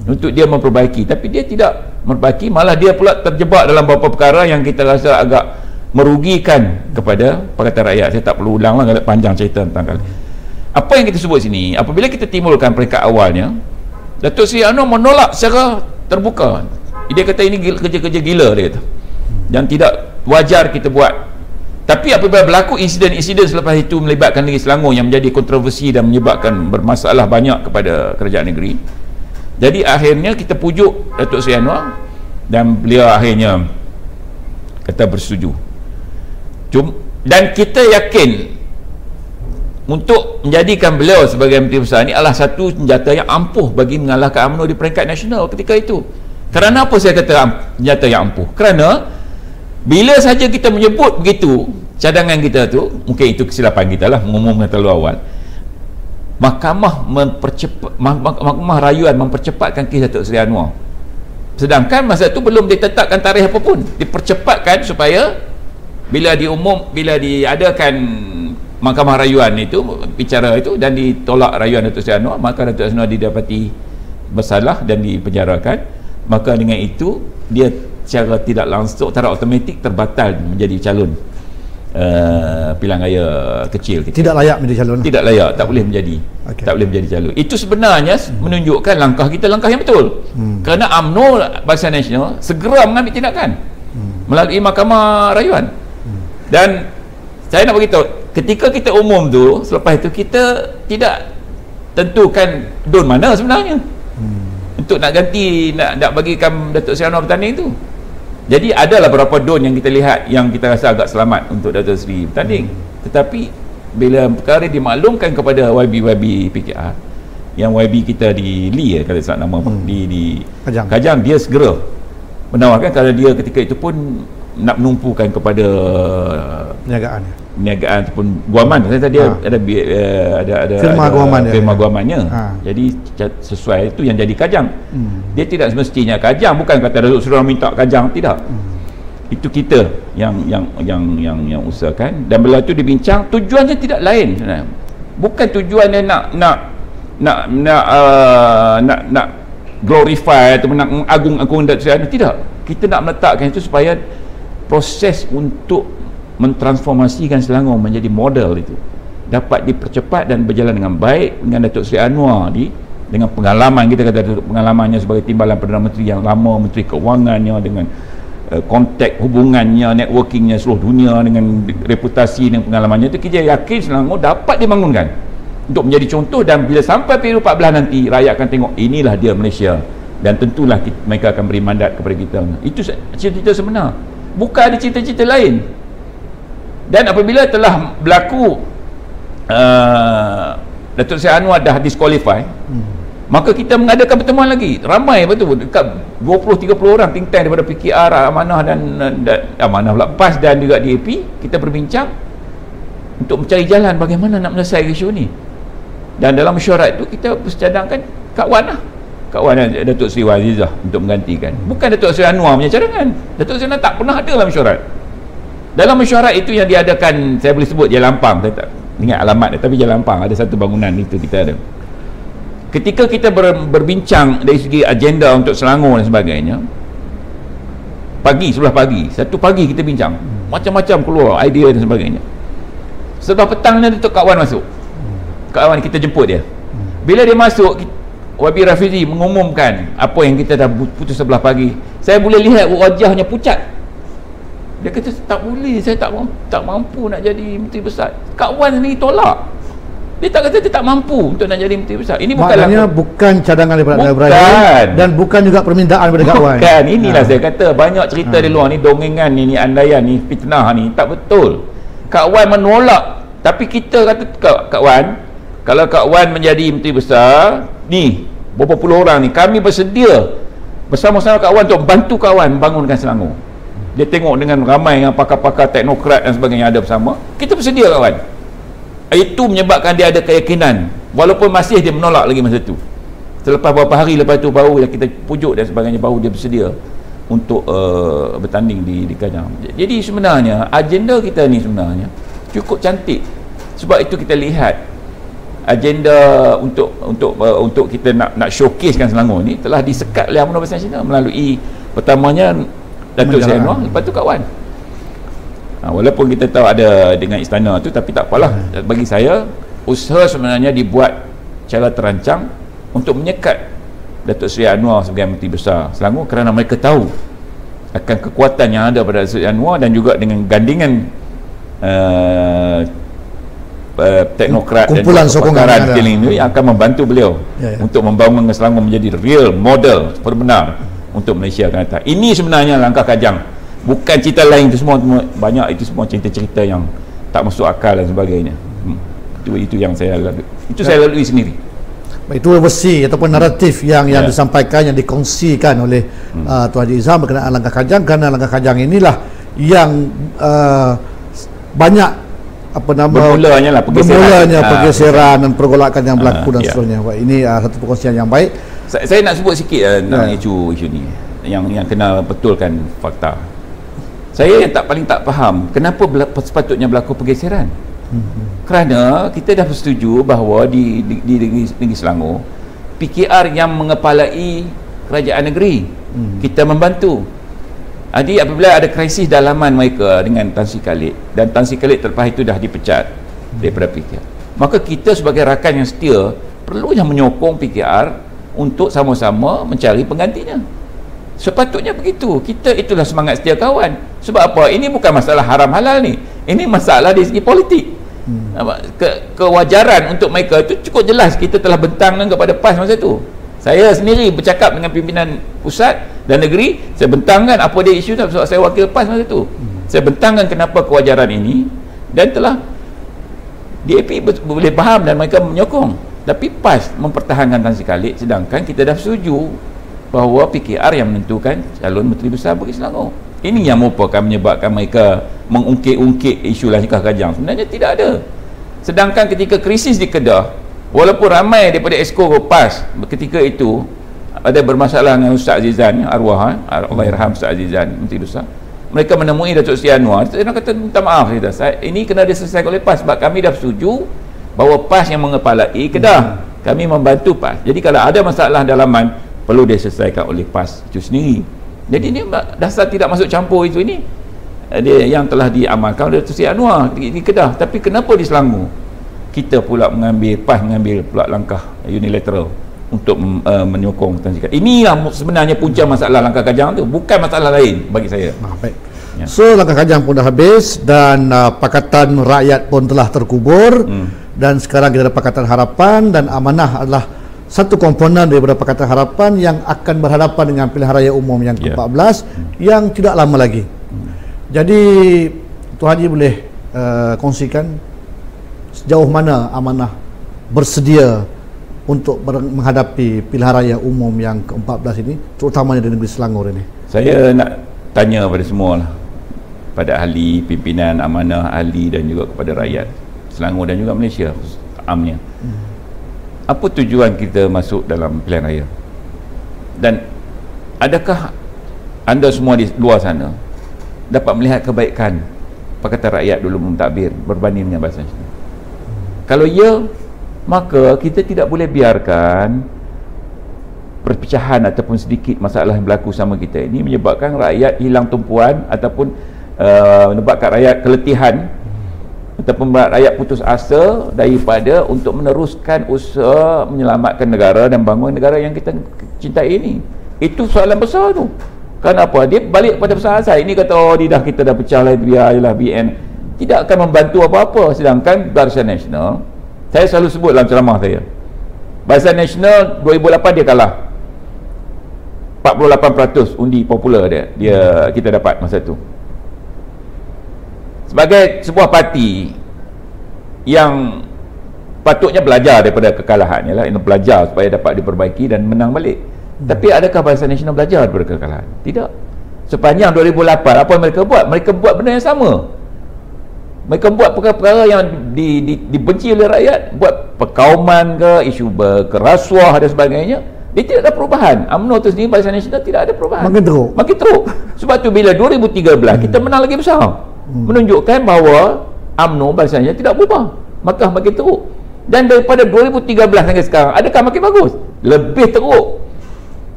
untuk dia memperbaiki. Tapi dia tidak memperbaiki, malah dia pula terjebak dalam beberapa perkara yang kita rasa agak merugikan kepada Pakatan Rakyat. Saya tak perlu ulang lah, panjang cerita tentang apa yang kita sebut sini. Apabila kita timbulkan peringkat awalnya, Datuk Seri Anwar menolak secara terbuka. Dia kata ini kerja-kerja gila, dia kata, dan tidak wajar kita buat. Tapi apabila berlaku insiden-insiden selepas itu melibatkan negeri Selangor yang menjadi kontroversi dan menyebabkan bermasalah banyak kepada kerajaan negeri, jadi akhirnya kita pujuk Datuk Seri Anwar dan beliau akhirnya kata bersetuju. Dan kita yakin untuk menjadikan beliau sebagai Menteri Besar ini adalah satu senjata yang ampuh bagi mengalahkan UMNO di peringkat nasional ketika itu. Kerana apa saya kata senjata yang ampuh? Kerana bila saja kita menyebut begitu cadangan kita tu, mungkin itu kesilapan kita lah mengumumkan terlalu awal. Mahkamah Rayuan mempercepatkan kes Datuk Seri Anwar, sedangkan masa itu belum ditetapkan tarikh apapun. Dipercepatkan supaya bila diadakan Mahkamah Rayuan itu bicara itu dan ditolak rayuan Datuk Seri Anwar, maka Datuk Seri Anwar didapati bersalah dan dipenjarakan. Maka dengan itu dia secara tidak langsung, secara automatik terbatal menjadi calon pilihan raya kecil kita. Tidak layak menjadi calon. Tidak layak, tak boleh menjadi. Okay. Tak boleh menjadi calon. Itu sebenarnya menunjukkan langkah kita langkah yang betul. Kerana UMNO Barisan Nasional segera mengambil tindakan melalui Mahkamah Rayuan. Dan saya nak beritahu, ketika kita umum tu, selepas itu kita tidak tentukan don mana sebenarnya untuk nak ganti, nak bagikan Datuk Seri Anwar bertanding tu. Jadi adalah beberapa don yang kita lihat yang kita rasa agak selamat untuk Datuk Seri bertanding. Tetapi bila perkara dimaklumkan kepada YB PKR, yang YB kita di Lee kalau tak nama di Kajang, dia segera menawarkan kerana dia ketika itu pun nak menumpukan kepada perniagaan ataupun guaman. Saya tadi ada firma guamannya. Jadi sesuai itu yang jadi Kajang. Dia tidak semestinya Kajang, bukan kata Datuk Seri minta Kajang, tidak. Itu kita yang usahakan. Dan bila itu dibincang, tujuannya tidak lain sebenarnya. Bukan tujuannya nak glorify atau nak mengagung-agung Datuk Seri, tidak. Kita nak meletakkan itu supaya proses untuk mentransformasikan Selangor menjadi model itu dapat dipercepat dan berjalan dengan baik dengan Datuk Seri Anwar dengan pengalaman, kita kata pengalamannya sebagai timbalan Perdana Menteri yang lama, Menteri Keuangannya, dengan kontak hubungannya, networkingnya seluruh dunia, dengan reputasi dan pengalamannya itu, kita yakin Selangor dapat dibangunkan untuk menjadi contoh. Dan bila sampai PRU14 nanti, rakyat akan tengok inilah dia Malaysia, dan tentulah mereka akan beri mandat kepada kita. Itu cerita sebenar, bukan ada cerita-cerita lain. Dan apabila telah berlaku Datuk Seri Anwar dah disqualify, maka kita mengadakan pertemuan lagi ramai, betul, dekat 20-30 orang think tank daripada PKR, Amanah dan Amanah pula, PAS dan juga DAP. Kita berbincang untuk mencari jalan bagaimana nak menyelesaikan isu ni. Dan dalam mesyuarat itu kita bercadangkan kawan Datuk Seri Wazizah untuk menggantikan, bukan Datuk Seri Anwar punya cadangan. Datuk Seri Anwar tak pernah ada dalam mesyuarat. Dalam mesyuarat itu yang diadakan, saya boleh sebut Jalan Ampang, saya tak ingat alamat dia, tapi Jalan Ampang ada satu bangunan itu kita ada. Ketika kita berbincang dari segi agenda untuk Selangor dan sebagainya, sebelah pagi, satu pagi kita bincang, macam-macam keluar idea dan sebagainya. Setelah petangnya Datuk Kak Wan masuk. Kak Wan kita jemput dia. Bila dia masuk, Wabi Rafizi mengumumkan apa yang kita dah putus sebelah pagi. Saya boleh lihat wajahnya pucat. Dia kata tak boleh, saya tak mampu nak jadi Menteri Besar. Kak Wan ni tolak. Dia tak kata dia tak mampu untuk nak jadi Menteri Besar. Ini maknanya bukan cadangan daripada Ibrahim dan bukan juga permintaan daripada Kak Wan. Bukan, inilah saya kata banyak cerita di luar ni, dongengan ni, andaian ni, fitnah ni, tak betul. Kak Wan menolak. Tapi kita kata Kak Wan, kalau Kak Wan menjadi Menteri Besar, ni berapa puluh orang ni, kami bersedia bersama-sama Kak Wan untuk bantu Kak Wan bangunkan Selangor. Dia tengok dengan ramai yang pakar-pakar teknokrat dan sebagainya ada bersama, kita bersedia Kak Wan. Itu menyebabkan dia ada keyakinan, walaupun masih dia menolak lagi masa tu. Selepas beberapa hari lepas tu baru kita pujuk dan sebagainya, baru dia bersedia untuk bertanding di Kajang. Jadi sebenarnya agenda kita ni sebenarnya cukup cantik. Sebab itu kita lihat agenda untuk kita nak showcasekan Selangor ni telah disekat oleh UMNO Besar Cina melalui pertamanya Datuk Seri Anwar, lepas tu Kak Wan. Walaupun kita tahu ada dengan istana tu, tapi tak apalah. Bagi saya, usaha sebenarnya dibuat secara terancang untuk menyekat Datuk Seri Anwar sebagai Menteri Besar Selangor, kerana mereka tahu akan kekuatan yang ada pada Datuk Seri Anwar dan juga dengan gandingan teknokrat kumpulan dan pakar ini akan membantu beliau untuk membangun Selangor menjadi real model benar untuk Malaysia akan datang. Ini sebenarnya langkah Kajang, bukan cerita lain. Itu semua banyak, itu semua cerita-cerita yang tak masuk akal dan sebagainya. Itu yang saya lalui, saya lalui sendiri. Itu versi ataupun naratif yang disampaikan, yang dikongsikan oleh Tuan Haji Izham berkenaan langkah Kajang, kerana langkah Kajang inilah yang banyak bermulanya pergeseran dan pergolakan yang berlaku dan seterusnya. Ini satu perkongsian yang baik. Saya nak sebut sikit tentang isu ni yang kena betulkan fakta. Saya yang paling tak faham kenapa sepatutnya berlaku pergeseran. Kerana kita dah bersetuju bahawa di negeri Selangor, PKR yang mengepalai kerajaan negeri, kita membantu. Jadi apabila ada krisis dalaman mereka dengan Tan Sri Khalid, dan Tan Sri Khalid terlepas itu dah dipecat daripada PKR, maka kita sebagai rakan yang setia perlunya menyokong PKR untuk sama-sama mencari penggantinya. Sepatutnya begitu. Kita itulah semangat setia kawan. Sebab apa? Ini bukan masalah haram halal ni, ini masalah dari segi politik. Kewajaran untuk mereka itu cukup jelas. Kita telah bentangkan kepada PAS masa itu. Saya sendiri bercakap dengan pimpinan pusat dan negeri, saya bentangkan apa dia isu tu, sebab saya wakil PAS masa itu. Saya bentangkan kenapa kewajaran ini, dan telah DAP boleh faham dan mereka menyokong. Tapi PAS mempertahankan Tan Sri Khalid, sedangkan kita dah setuju bahawa PKR yang menentukan calon Menteri Besar bagi Selangor. Ini yang merupakan menyebabkan mereka mengungkit-ungkit isu langkah Kajang. Sebenarnya tidak ada. Sedangkan ketika krisis di Kedah, walaupun ramai daripada Exco PAS ketika itu ada bermasalah dengan Ustaz Azizan, arwah Allahyarham Ustaz Azizan, Menteri Besar, mereka menemui Datuk Seri Anwar. Dia kata minta maaf, ini kena diselesaikan oleh PAS sebab kami dah setuju bahawa PAS yang mengepalai Kedah, kami membantu PAS. Jadi kalau ada masalah dalaman, perlu diselesaikan oleh PAS itu sendiri. Jadi ini dasar tidak masuk campur itu ini dia yang telah diamalkan oleh Datuk Seri Anwar di Kedah. Tapi kenapa di Selangor kita pula PAS mengambil pula langkah unilateral untuk menyokong Tan Sri Khalid? Inilah sebenarnya punca masalah langkah Kajang tu, bukan masalah lain bagi saya. Baik. So langkah Kajang pun dah habis dan Pakatan Rakyat pun telah terkubur. Dan sekarang kita ada Pakatan Harapan, dan Amanah adalah satu komponen daripada Pakatan Harapan yang akan berhadapan dengan pilihan raya umum yang ke-14 yang tidak lama lagi. Jadi Tuan Haji boleh kongsikan sejauh mana Amanah bersedia untuk menghadapi pilihan raya umum yang ke-14 ini, terutamanya di negeri Selangor ini? Saya nak tanya pada semua lah, pada ahli, pimpinan Amanah, ahli dan juga kepada rakyat Selangor dan juga Malaysia amnya. Apa tujuan kita masuk dalam pilihan raya? Dan adakah anda semua di luar sana dapat melihat kebaikan Pakatan Rakyat dulu mentadbir berbanding dengan Barisan Nasional? Kalau ya, maka kita tidak boleh biarkan perpecahan ataupun sedikit masalah yang berlaku sama kita ini menyebabkan rakyat hilang tumpuan ataupun menyebabkan rakyat keletihan ataupun rakyat putus asa daripada untuk meneruskan usaha menyelamatkan negara dan bangun negara yang kita cintai ini. Itu soalan besar tu. Kenapa? Dia balik pada persoalan asal. Ini kata, oh kita dah pecah lah, biarlah BN. Tidak akan membantu apa-apa. Sedangkan Barisan Nasional, saya selalu sebut dalam ceramah saya, Barisan Nasional 2008 dia kalah 48% undi popular dia kita dapat masa tu. Sebagai sebuah parti yang patutnya belajar daripada kekalahannya lah, belajar supaya dapat diperbaiki dan menang balik. Tapi adakah Barisan Nasional belajar daripada kekalahan? Tidak. Sepanjang 2008 apa yang mereka buat? Mereka buat benda yang sama. Mereka buat perkara-perkara yang dibenci oleh rakyat, buat perkauman ke, isu berkerasuah dan sebagainya. Dia tidak ada perubahan. UMNO tu sendiri, Barisan Nasional, tidak ada perubahan. Makin teruk. Sebab tu bila 2013 kita menang lagi besar, menunjukkan bahawa UMNO, Barisan Nasional tidak berubah, maka makin teruk. Dan daripada 2013 sampai sekarang, adakah makin bagus? Lebih teruk.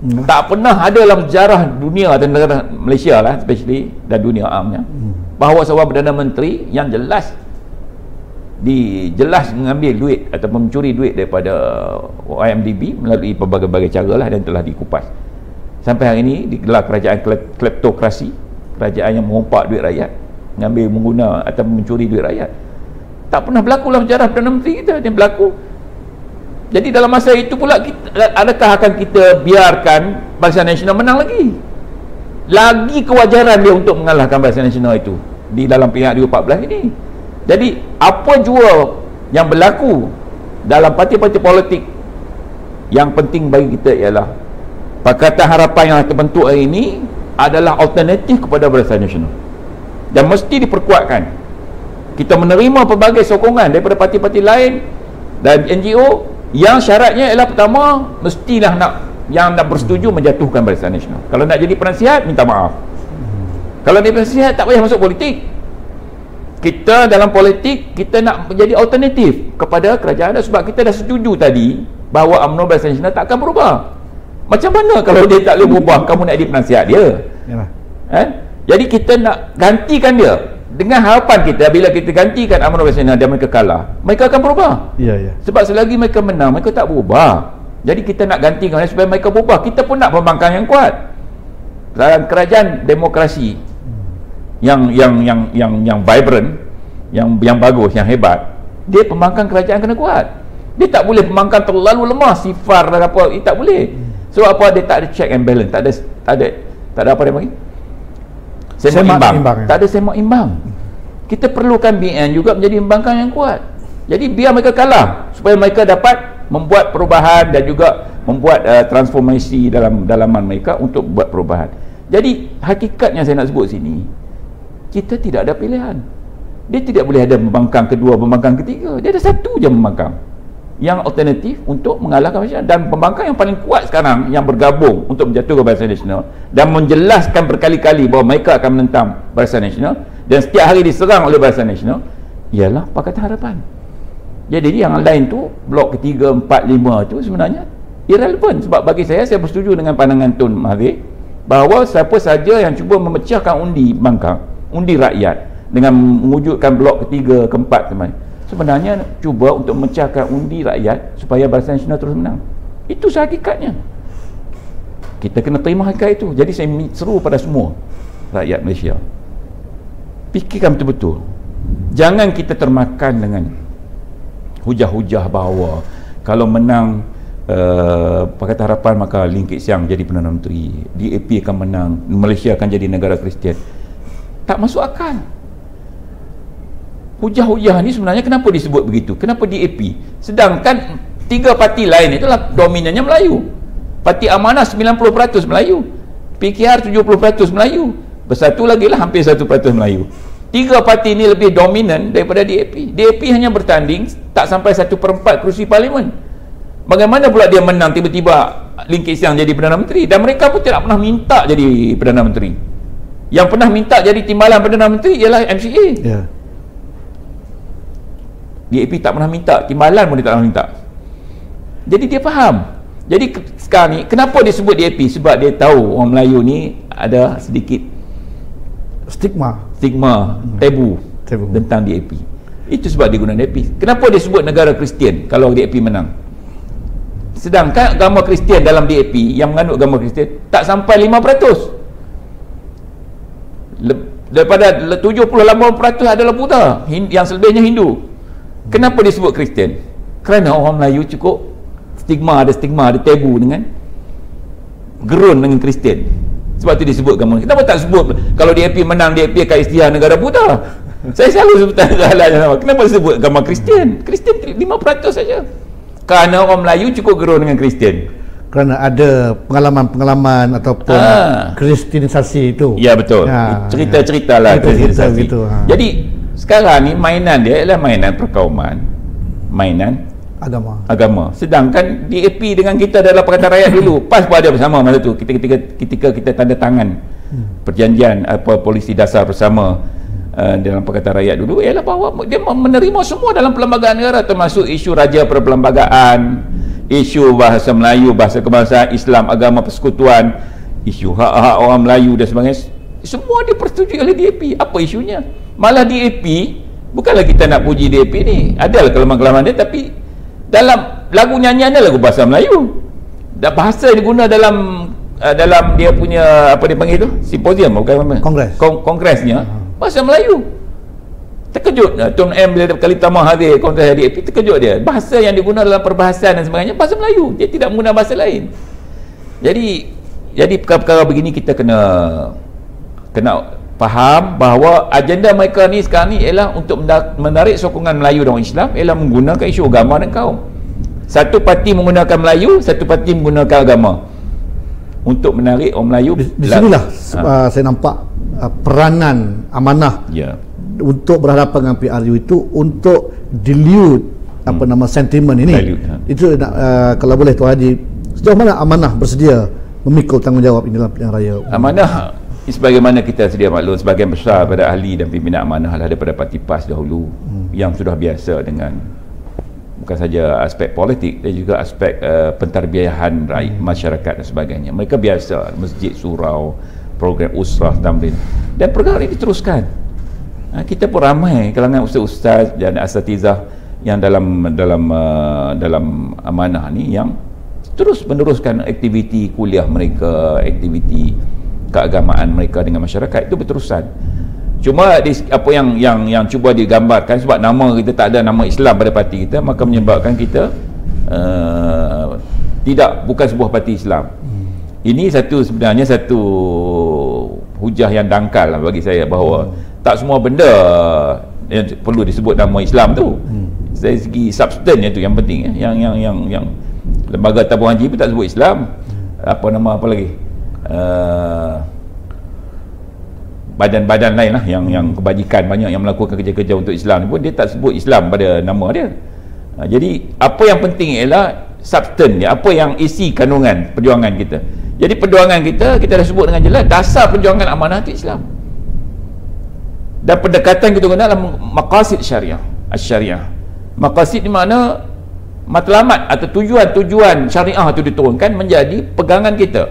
Tak pernah ada dalam sejarah dunia dan negara Malaysia lah, especially dan dunia amnya, bahawa seorang Perdana Menteri yang jelas mengambil duit ataupun mencuri duit daripada IMDb melalui berbagai-bagai cara lah dan telah dikupas. Sampai hari ini digelar kerajaan kleptokrasi, kerajaan yang mengumpat duit rakyat, mengguna atau mencuri duit rakyat. Tak pernah berlaku dalam sejarah Perdana Menteri kita yang berlaku. Jadi dalam masa itu pula adakah akan kita biarkan Barisan Nasional menang lagi kewajaran dia untuk mengalahkan Barisan Nasional itu di dalam pilihan 2014 ini. Jadi apa jua yang berlaku dalam parti-parti politik, yang penting bagi kita ialah Pakatan Harapan yang terbentuk hari ini adalah alternatif kepada Barisan Nasional dan mesti diperkuatkan. Kita menerima pelbagai sokongan daripada parti-parti lain dan NGO yang syaratnya ialah pertama, mestilah nak bersetuju menjatuhkan Barisan Nasional. Kalau nak jadi penasihat, minta maaf. Kalau dia penasihat, tak payah masuk politik. Kita dalam politik, kita nak menjadi alternatif kepada kerajaan, sebab kita dah setuju tadi bahawa UMNO Barisan Nasional tak akan berubah. Macam mana kalau dia tak boleh berubah, kamu nak jadi penasihat dia? Jadi kita nak gantikan dia dengan harapan kita, bila kita gantikan UMNO Barisan Nasional dan mereka kalah, mereka akan berubah. Sebab selagi mereka menang, mereka tak berubah. Jadi kita nak gantikan supaya mereka berubah. Kita pun nak pembangkang yang kuat dalam kerajaan demokrasi yang vibrant, yang bagus, yang hebat. Dia pembangkang kerajaan kena kuat. Dia tak boleh pembangkang terlalu lemah, sifar dan apa, tak boleh. Sebab apa? Dia tak ada check and balance, tak ada apa dia panggil, semak imbang. Tak ada semak imbang. Kita perlukan BN juga menjadi pembangkang yang kuat. Jadi biar mereka kalah supaya mereka dapat membuat perubahan dan juga membuat transformasi dalam dalaman mereka untuk buat perubahan. Jadi hakikatnya saya nak sebut sini, kita tidak ada pilihan. Dia tidak boleh ada pembangkang kedua, pembangkang ketiga. Dia ada satu je pembangkang yang alternatif untuk mengalahkan Malaysia. Dan pembangkang yang paling kuat sekarang yang bergabung untuk menjatuhkan Barisan Nasional dan menjelaskan berkali-kali bahawa mereka akan menentang Barisan Nasional dan setiap hari diserang oleh Barisan Nasional ialah Pakatan Harapan. Jadi yang lain tu, blok ketiga, 4, 5 tu sebenarnya irrelevant. Sebab bagi saya bersetuju dengan pandangan Tun Mahathir bahawa siapa saja yang cuba memecahkan undi bangkang, undi rakyat dengan mewujudkan blok ketiga, keempat sebenarnya cuba untuk memecahkan undi rakyat supaya Barisan Nasional terus menang. Itu hakikatnya. Kita kena terima hakikat itu. Jadi saya seru pada semua rakyat Malaysia, fikirkan betul-betul. Jangan kita termakan dengan hujah-hujah bahawa kalau menang Pakatan Harapan maka Lim Kit Siang jadi Perdana Menteri, DAP akan menang, Malaysia akan jadi negara Kristian. Tak masuk akal. Hujah-hujah ni sebenarnya kenapa disebut begitu? Kenapa DAP? Sedangkan tiga parti lain itulah dominannya Melayu. Parti Amanah 90% Melayu, PKR 70% Melayu, bersatu lagi lah hampir 1% Melayu. Tiga parti ini lebih dominan daripada DAP. DAP hanya bertanding tak sampai 1/4 kerusi parlimen. Bagaimana pula dia menang tiba-tiba Lim Kit Siang jadi Perdana Menteri? Dan mereka pun tidak pernah minta jadi Perdana Menteri. Yang pernah minta jadi timbalan Perdana Menteri ialah MCA. Ya. DAP tak pernah minta, timbalan pun dia tak pernah minta. Jadi dia faham. Jadi sekarang ni kenapa dia sebut DAP? Sebab dia tahu orang Melayu ni ada sedikit Stigma. tabu tentang DAP. Itu sebab dia guna DAP. Kenapa dia sebut negara Kristian kalau DAP menang? Sedangkan agama Kristian dalam DAP yang menganut agama Kristian tak sampai 5%. Daripada 70-80% adalah Buddha, yang selebihnya Hindu. Kenapa disebut Kristian? Kerana orang Melayu cukup ada stigma, ada tabu dengan gerun dengan Kristian. Sebab tu disebut agama. Kenapa tak sebut kalau DAP menang, DAP akan istilah negara Buddha? Saya selalu sebut hal yang sama. Kenapa disebut agama Kristian? Kristian 5% saja. Kerana orang Melayu cukup gerun dengan Kristian. Kerana ada pengalaman-pengalaman ataupun kristianisasi itu. Ya, betul. Cerita-cerita lah kristianisasi. Gitu. Jadi sekarang ni mainan dia ialah mainan perkauman, mainan agama. Sedangkan DAP dengan kita dalam Pakatan Rakyat dulu, PAS pun ada bersama masa tu. Ketika kita tanda tangan perjanjian polisi dasar bersama dalam Pakatan Rakyat dulu, ialah bahawa dia menerima semua dalam perlembagaan negara, termasuk isu raja perlembagaan, isu bahasa Melayu, bahasa kebangsaan, Islam, agama persekutuan, isu hak-hak orang Melayu dan sebagainya. Semua dipersetujui oleh DAP. Apa isunya? Malah DAP, bukanlah kita nak puji DAP ni, adalah kelemahan-kelemahan dia, tapi dalam lagu nyanyiannya lagu bahasa Melayu. Dan bahasa yang diguna dalam dia punya apa dia panggil tu? Simposium, bukan apa? Kongresnya bahasa Melayu. Terkejut Tun M bila kali pertama hadir kongres DAP, terkejut dia. Bahasa yang digunakan dalam perbahasan dan sebagainya bahasa Melayu. Dia tidak menggunakan bahasa lain. Jadi perkara-perkara begini kita kena faham bahawa agenda mereka ni sekarang ni ialah untuk menarik sokongan Melayu dan orang Islam, ialah menggunakan isu agama dan kaum. Satu parti menggunakan Melayu, satu parti menggunakan agama untuk menarik orang Melayu. Di sinilah saya nampak peranan amanah untuk berhadapan dengan PRU itu untuk dilute sentimen ini. Itu kalau boleh Tuan Haji, sejauh mana amanah bersedia memikul tanggungjawab ini dalam pilihan raya? Amanah sebagaimana kita sedia maklum, sebahagian besar pada ahli dan pimpinan amanah adalah daripada parti PAS dahulu yang sudah biasa dengan bukan saja aspek politik dan juga aspek pentarbiyahan rakyat, masyarakat dan sebagainya. Mereka biasa masjid, surau, program usrah, tamrin, dan perkara ini diteruskan. Kita pun ramai kalangan ustaz-ustaz dan asatizah yang dalam amanah ni yang terus meneruskan aktiviti kuliah mereka, aktiviti keagamaan mereka dengan masyarakat. Itu berterusan. Cuma apa yang cuba digambarkan, sebab nama kita tak ada nama Islam pada parti kita, maka menyebabkan kita bukan sebuah parti Islam. Ini sebenarnya satu hujah yang dangkal lah bagi saya, bahawa tak semua benda yang perlu disebut nama Islam tu. Dari segi substannya tu yang penting yang lembaga tabung haji pun tak sebut Islam. Apa lagi? Badan-badan lain lah yang kebajikan banyak yang melakukan kerja-kerja untuk Islam ni pun dia tak sebut Islam pada nama dia. Jadi apa yang penting ialah substan dia, apa yang isi kandungan perjuangan kita. Jadi perjuangan kita dah sebut dengan jelas, dasar perjuangan amanah itu Islam. Dan pendekatan kita guna dalam maqasid syariah, as-syariah. Maqasid di mana matlamat atau tujuan-tujuan syariah itu diturunkan menjadi pegangan kita.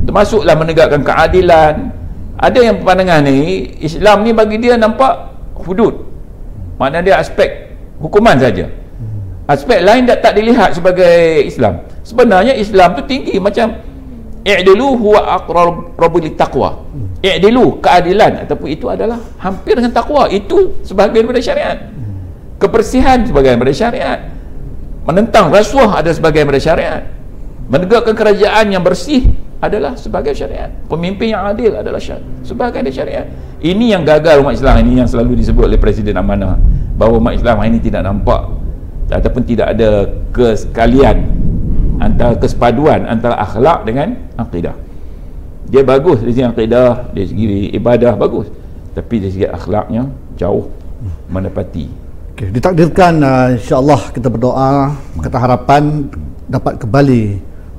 Termasuklah menegakkan keadilan. Ada yang pandangan ni Islam ni bagi dia nampak hudud, maknanya dia aspek hukuman saja. Aspek lain tak dilihat sebagai Islam. Sebenarnya Islam tu tinggi, macam i'dilu huwa aqrabu littaqwa. I'dilu, keadilan, ataupun itu adalah hampir dengan takwa. Itu sebahagian daripada syariat. Kebersihan sebahagian daripada syariat. Menentang rasuah adalah sebahagian daripada syariat. Menegakkan kerajaan yang bersih adalah sebagai syariat. Pemimpin yang adil adalah sebagai syariat. Ini yang gagal umat Islam ini, yang selalu disebut oleh Presiden Amanah, bahawa umat Islam ini tidak nampak ataupun tidak ada kesekalian antara kesepaduan antara akhlak dengan akidah. Dia bagus dari segi akidah, dari segi ibadah bagus, tapi dari segi akhlaknya jauh menepati. Ditakdirkan insya-Allah kita berdoa, kata harapan dapat kembali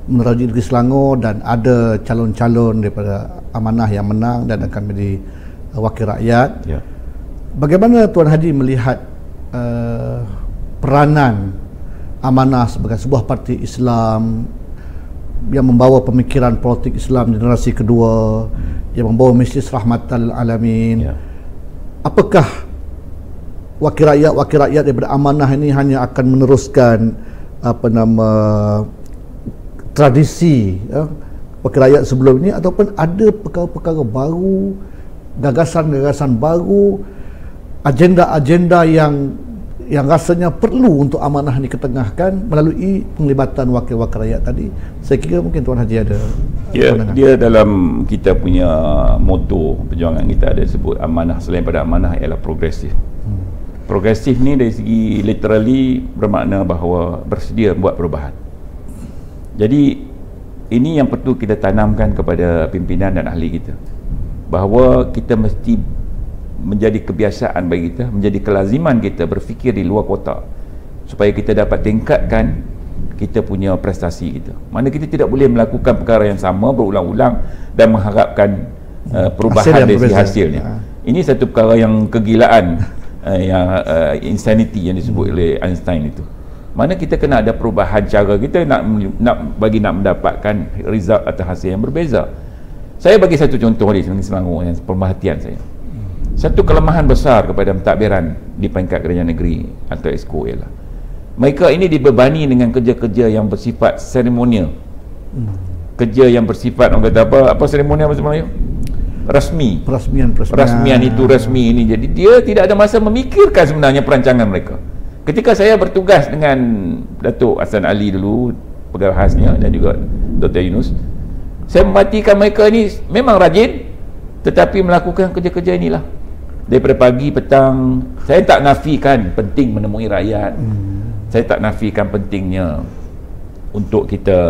meneroji negeri Selangor dan ada calon-calon daripada amanah yang menang dan akan menjadi wakil rakyat. Bagaimana Tuan Haji melihat peranan amanah sebagai sebuah parti Islam yang membawa pemikiran politik Islam generasi kedua, yang membawa mesej rahmatan lil alamin? Apakah wakil rakyat daripada amanah ini hanya akan meneruskan tradisi wakil rakyat sebelum ini, ataupun ada perkara-perkara baru, gagasan-gagasan baru, agenda-agenda yang rasanya perlu untuk amanah ini ketengahkan melalui penglibatan wakil-wakil rakyat tadi? Saya kira mungkin Tuan Haji ada pandangan. Dia dalam kita punya moto perjuangan kita ada sebut amanah, selain pada amanah ialah progresif. Progresif ni dari segi literally bermakna bahawa bersedia buat perubahan. Jadi ini yang perlu kita tanamkan kepada pimpinan dan ahli kita, bahawa kita mesti menjadi kebiasaan bagi kita, menjadi kelaziman kita berfikir di luar kotak, supaya kita dapat tingkatkan kita punya prestasi kita. Mana kita tidak boleh melakukan perkara yang sama berulang-ulang dan mengharapkan perubahan dari segi hasilnya. Ini satu perkara yang kegilaan, yang insanity yang disebut oleh Einstein itu. Mana kita kena ada perubahan cara kita nak mendapatkan result atau hasil yang berbeza. Saya bagi satu contoh di Selangor yang pemerhatian saya. Satu kelemahan besar kepada mentadbiran di peringkat kerajaan negeri atau Exco ialah mereka ini dibebani dengan kerja-kerja yang bersifat seremonial. Kerja yang bersifat, orang kata apa seremonial bahasa Melayu? Rasmi. Perasmian itu rasmi ini. Jadi dia tidak ada masa memikirkan sebenarnya perancangan mereka. Ketika saya bertugas dengan Datuk Hassan Ali dulu, pegawai khasnya, dan juga Dr. Yunus, saya memperhatikan mereka ini memang rajin, tetapi melakukan kerja-kerja inilah daripada pagi petang. Saya tak nafikan penting menemui rakyat, saya tak nafikan pentingnya untuk kita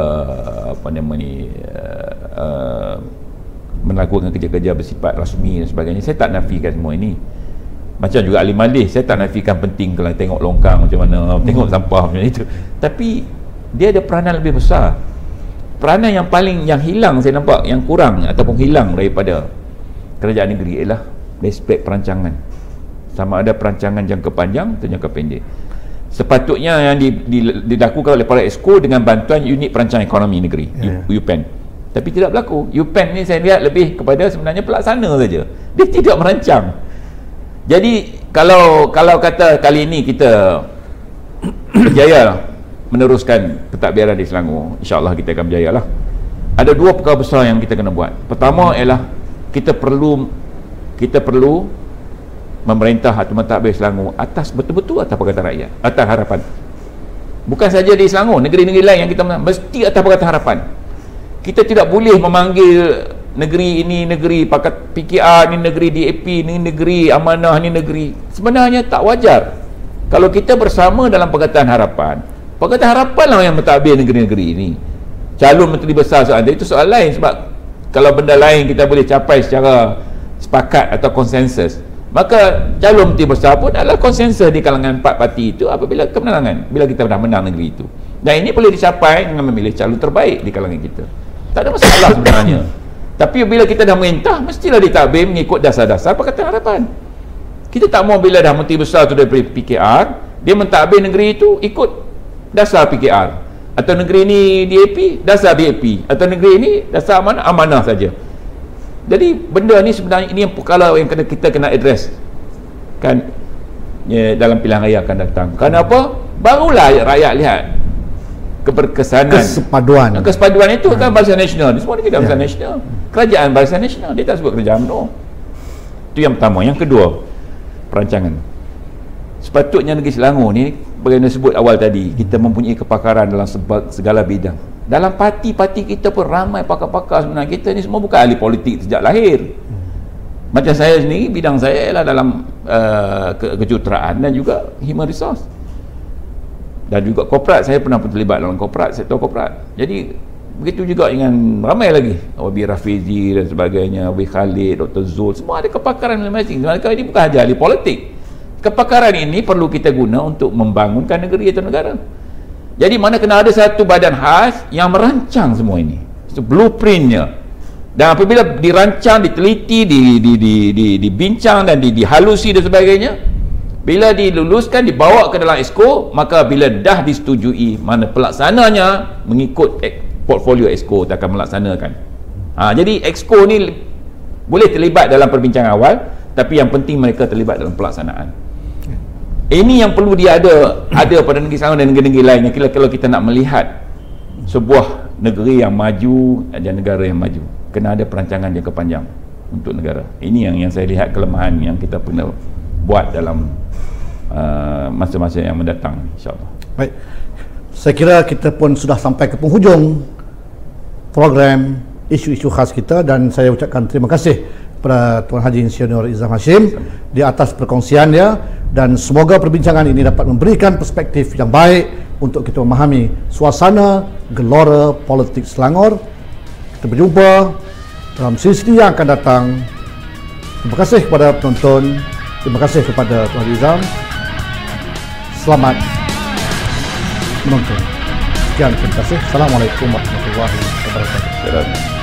melakukan kerja-kerja bersifat rasmi dan sebagainya. Saya tak nafikan semua ini. Macam juga Ali Malih, saya tak nafikan penting kalau tengok longkang macam mana, tengok sampah macam itu. Tapi dia ada peranan lebih besar. Peranan yang hilang saya nampak, yang kurang ataupun hilang daripada kerajaan negeri ialah aspek perancangan. Sama ada perancangan jangka panjang atau jangka pendek. Sepatutnya yang dilakukan oleh para Exco dengan bantuan unit perancangan ekonomi negeri, UPEN. Tapi tidak berlaku. UPEN ni saya lihat lebih kepada sebenarnya pelaksana saja. Dia tidak merancang. Jadi kalau kata kali ini kita berjaya meneruskan pentadbiran di Selangor, insya-Allah kita akan berjaya lah. Ada dua perkara besar yang kita kena buat. Pertama ialah kita perlu memerintah atau mentadbir Selangor atas betul-betul atas perkataan rakyat, atas harapan. Bukan saja di Selangor, negeri-negeri lain yang kita mesti atas perkataan harapan. Kita tidak boleh memanggil negeri ini negeri pakat PKR, ni negeri DAP, ni negeri amanah, ni negeri. Sebenarnya tak wajar kalau kita bersama dalam perkataan harapan. Perkataan harapan lah yang mentadbir negeri-negeri ini. Calon menteri besar soal itu soal lain, sebab kalau benda lain kita boleh capai secara sepakat atau konsensus, maka calon menteri besar pun adalah konsensus di kalangan empat parti itu apabila kemenangan, bila kita dah menang negeri itu. Dan ini boleh dicapai dengan memilih calon terbaik di kalangan kita. Tak ada masalah sebenarnya. Tapi bila kita dah merintah, mestilah ditadbir mengikut dasar-dasar perkataan harapan. Kita tak mau bila dah menteri besar tu daripada PKR, dia mentadbir negeri itu ikut dasar PKR, atau negeri ini DAP, dasar DAP, atau negeri ini dasar amanah saja. Jadi benda ni sebenarnya ini yang perkara yang kita kena address kan ya, dalam pilihan raya akan datang. Kenapa? Barulah rakyat lihat keberkesanan, kesepaduan itu kan Barisan Nasional. Semua ni kita Barisan Nasional. Kerajaan Barisan Nasional, dia tak sebut kerajaan UMNO. Itu yang pertama. Yang kedua, perancangan. Sepatutnya negeri Selangor ni, bagaimana sebut awal tadi, kita mempunyai kepakaran dalam segala bidang. Dalam parti-parti kita pun ramai pakar-pakar sebenarnya. Kita ni semua bukan ahli politik sejak lahir. Macam saya sendiri, bidang saya ialah dalam kejuruteraan dan juga human resource. Dan juga korporat, saya pernah terlibat dalam korporat, sektor korporat. Jadi begitu juga dengan ramai lagi, Wabi Rafizi dan sebagainya, Wabi Khalid, Dr. Zul, semua ada kepakaran masing-masing. Mereka ini bukan saja ahli politik. Kepakaran ini perlu kita guna untuk membangunkan negeri atau negara. Jadi mana kena ada satu badan khas yang merancang semua ini. Itu blueprintnya. Dan apabila dirancang, diteliti, dibincang dan dihalusi dan sebagainya, bila diluluskan, dibawa ke dalam exco, maka bila dah disetujui, mana pelaksananya mengikut portfolio exco akan melaksanakan. Jadi exco ni boleh terlibat dalam perbincangan awal, tapi yang penting mereka terlibat dalam pelaksanaan. Ini yang perlu dia ada pada negeri Selangor dan negeri-negeri lainnya kalau kita nak melihat sebuah negeri yang maju dan negara yang maju. Kena ada perancangan jangka panjang untuk negara. Ini yang saya lihat kelemahan yang kita perlu buat dalam masa-masa yang mendatang, insyaAllah. Baik, saya kira kita pun sudah sampai ke penghujung program isu-isu khas kita, dan saya ucapkan terima kasih kepada Tuan Haji Insinyur Izam Hashim di atas perkongsiannya, dan semoga perbincangan ini dapat memberikan perspektif yang baik untuk kita memahami suasana gelora politik Selangor. Kita berjumpa dalam siri yang akan datang. Terima kasih kepada penonton, terima kasih kepada Tuan Haji Izam. Selamat menonton. Sekian, terima kasih. Assalamualaikum warahmatullahi wabarakatuh.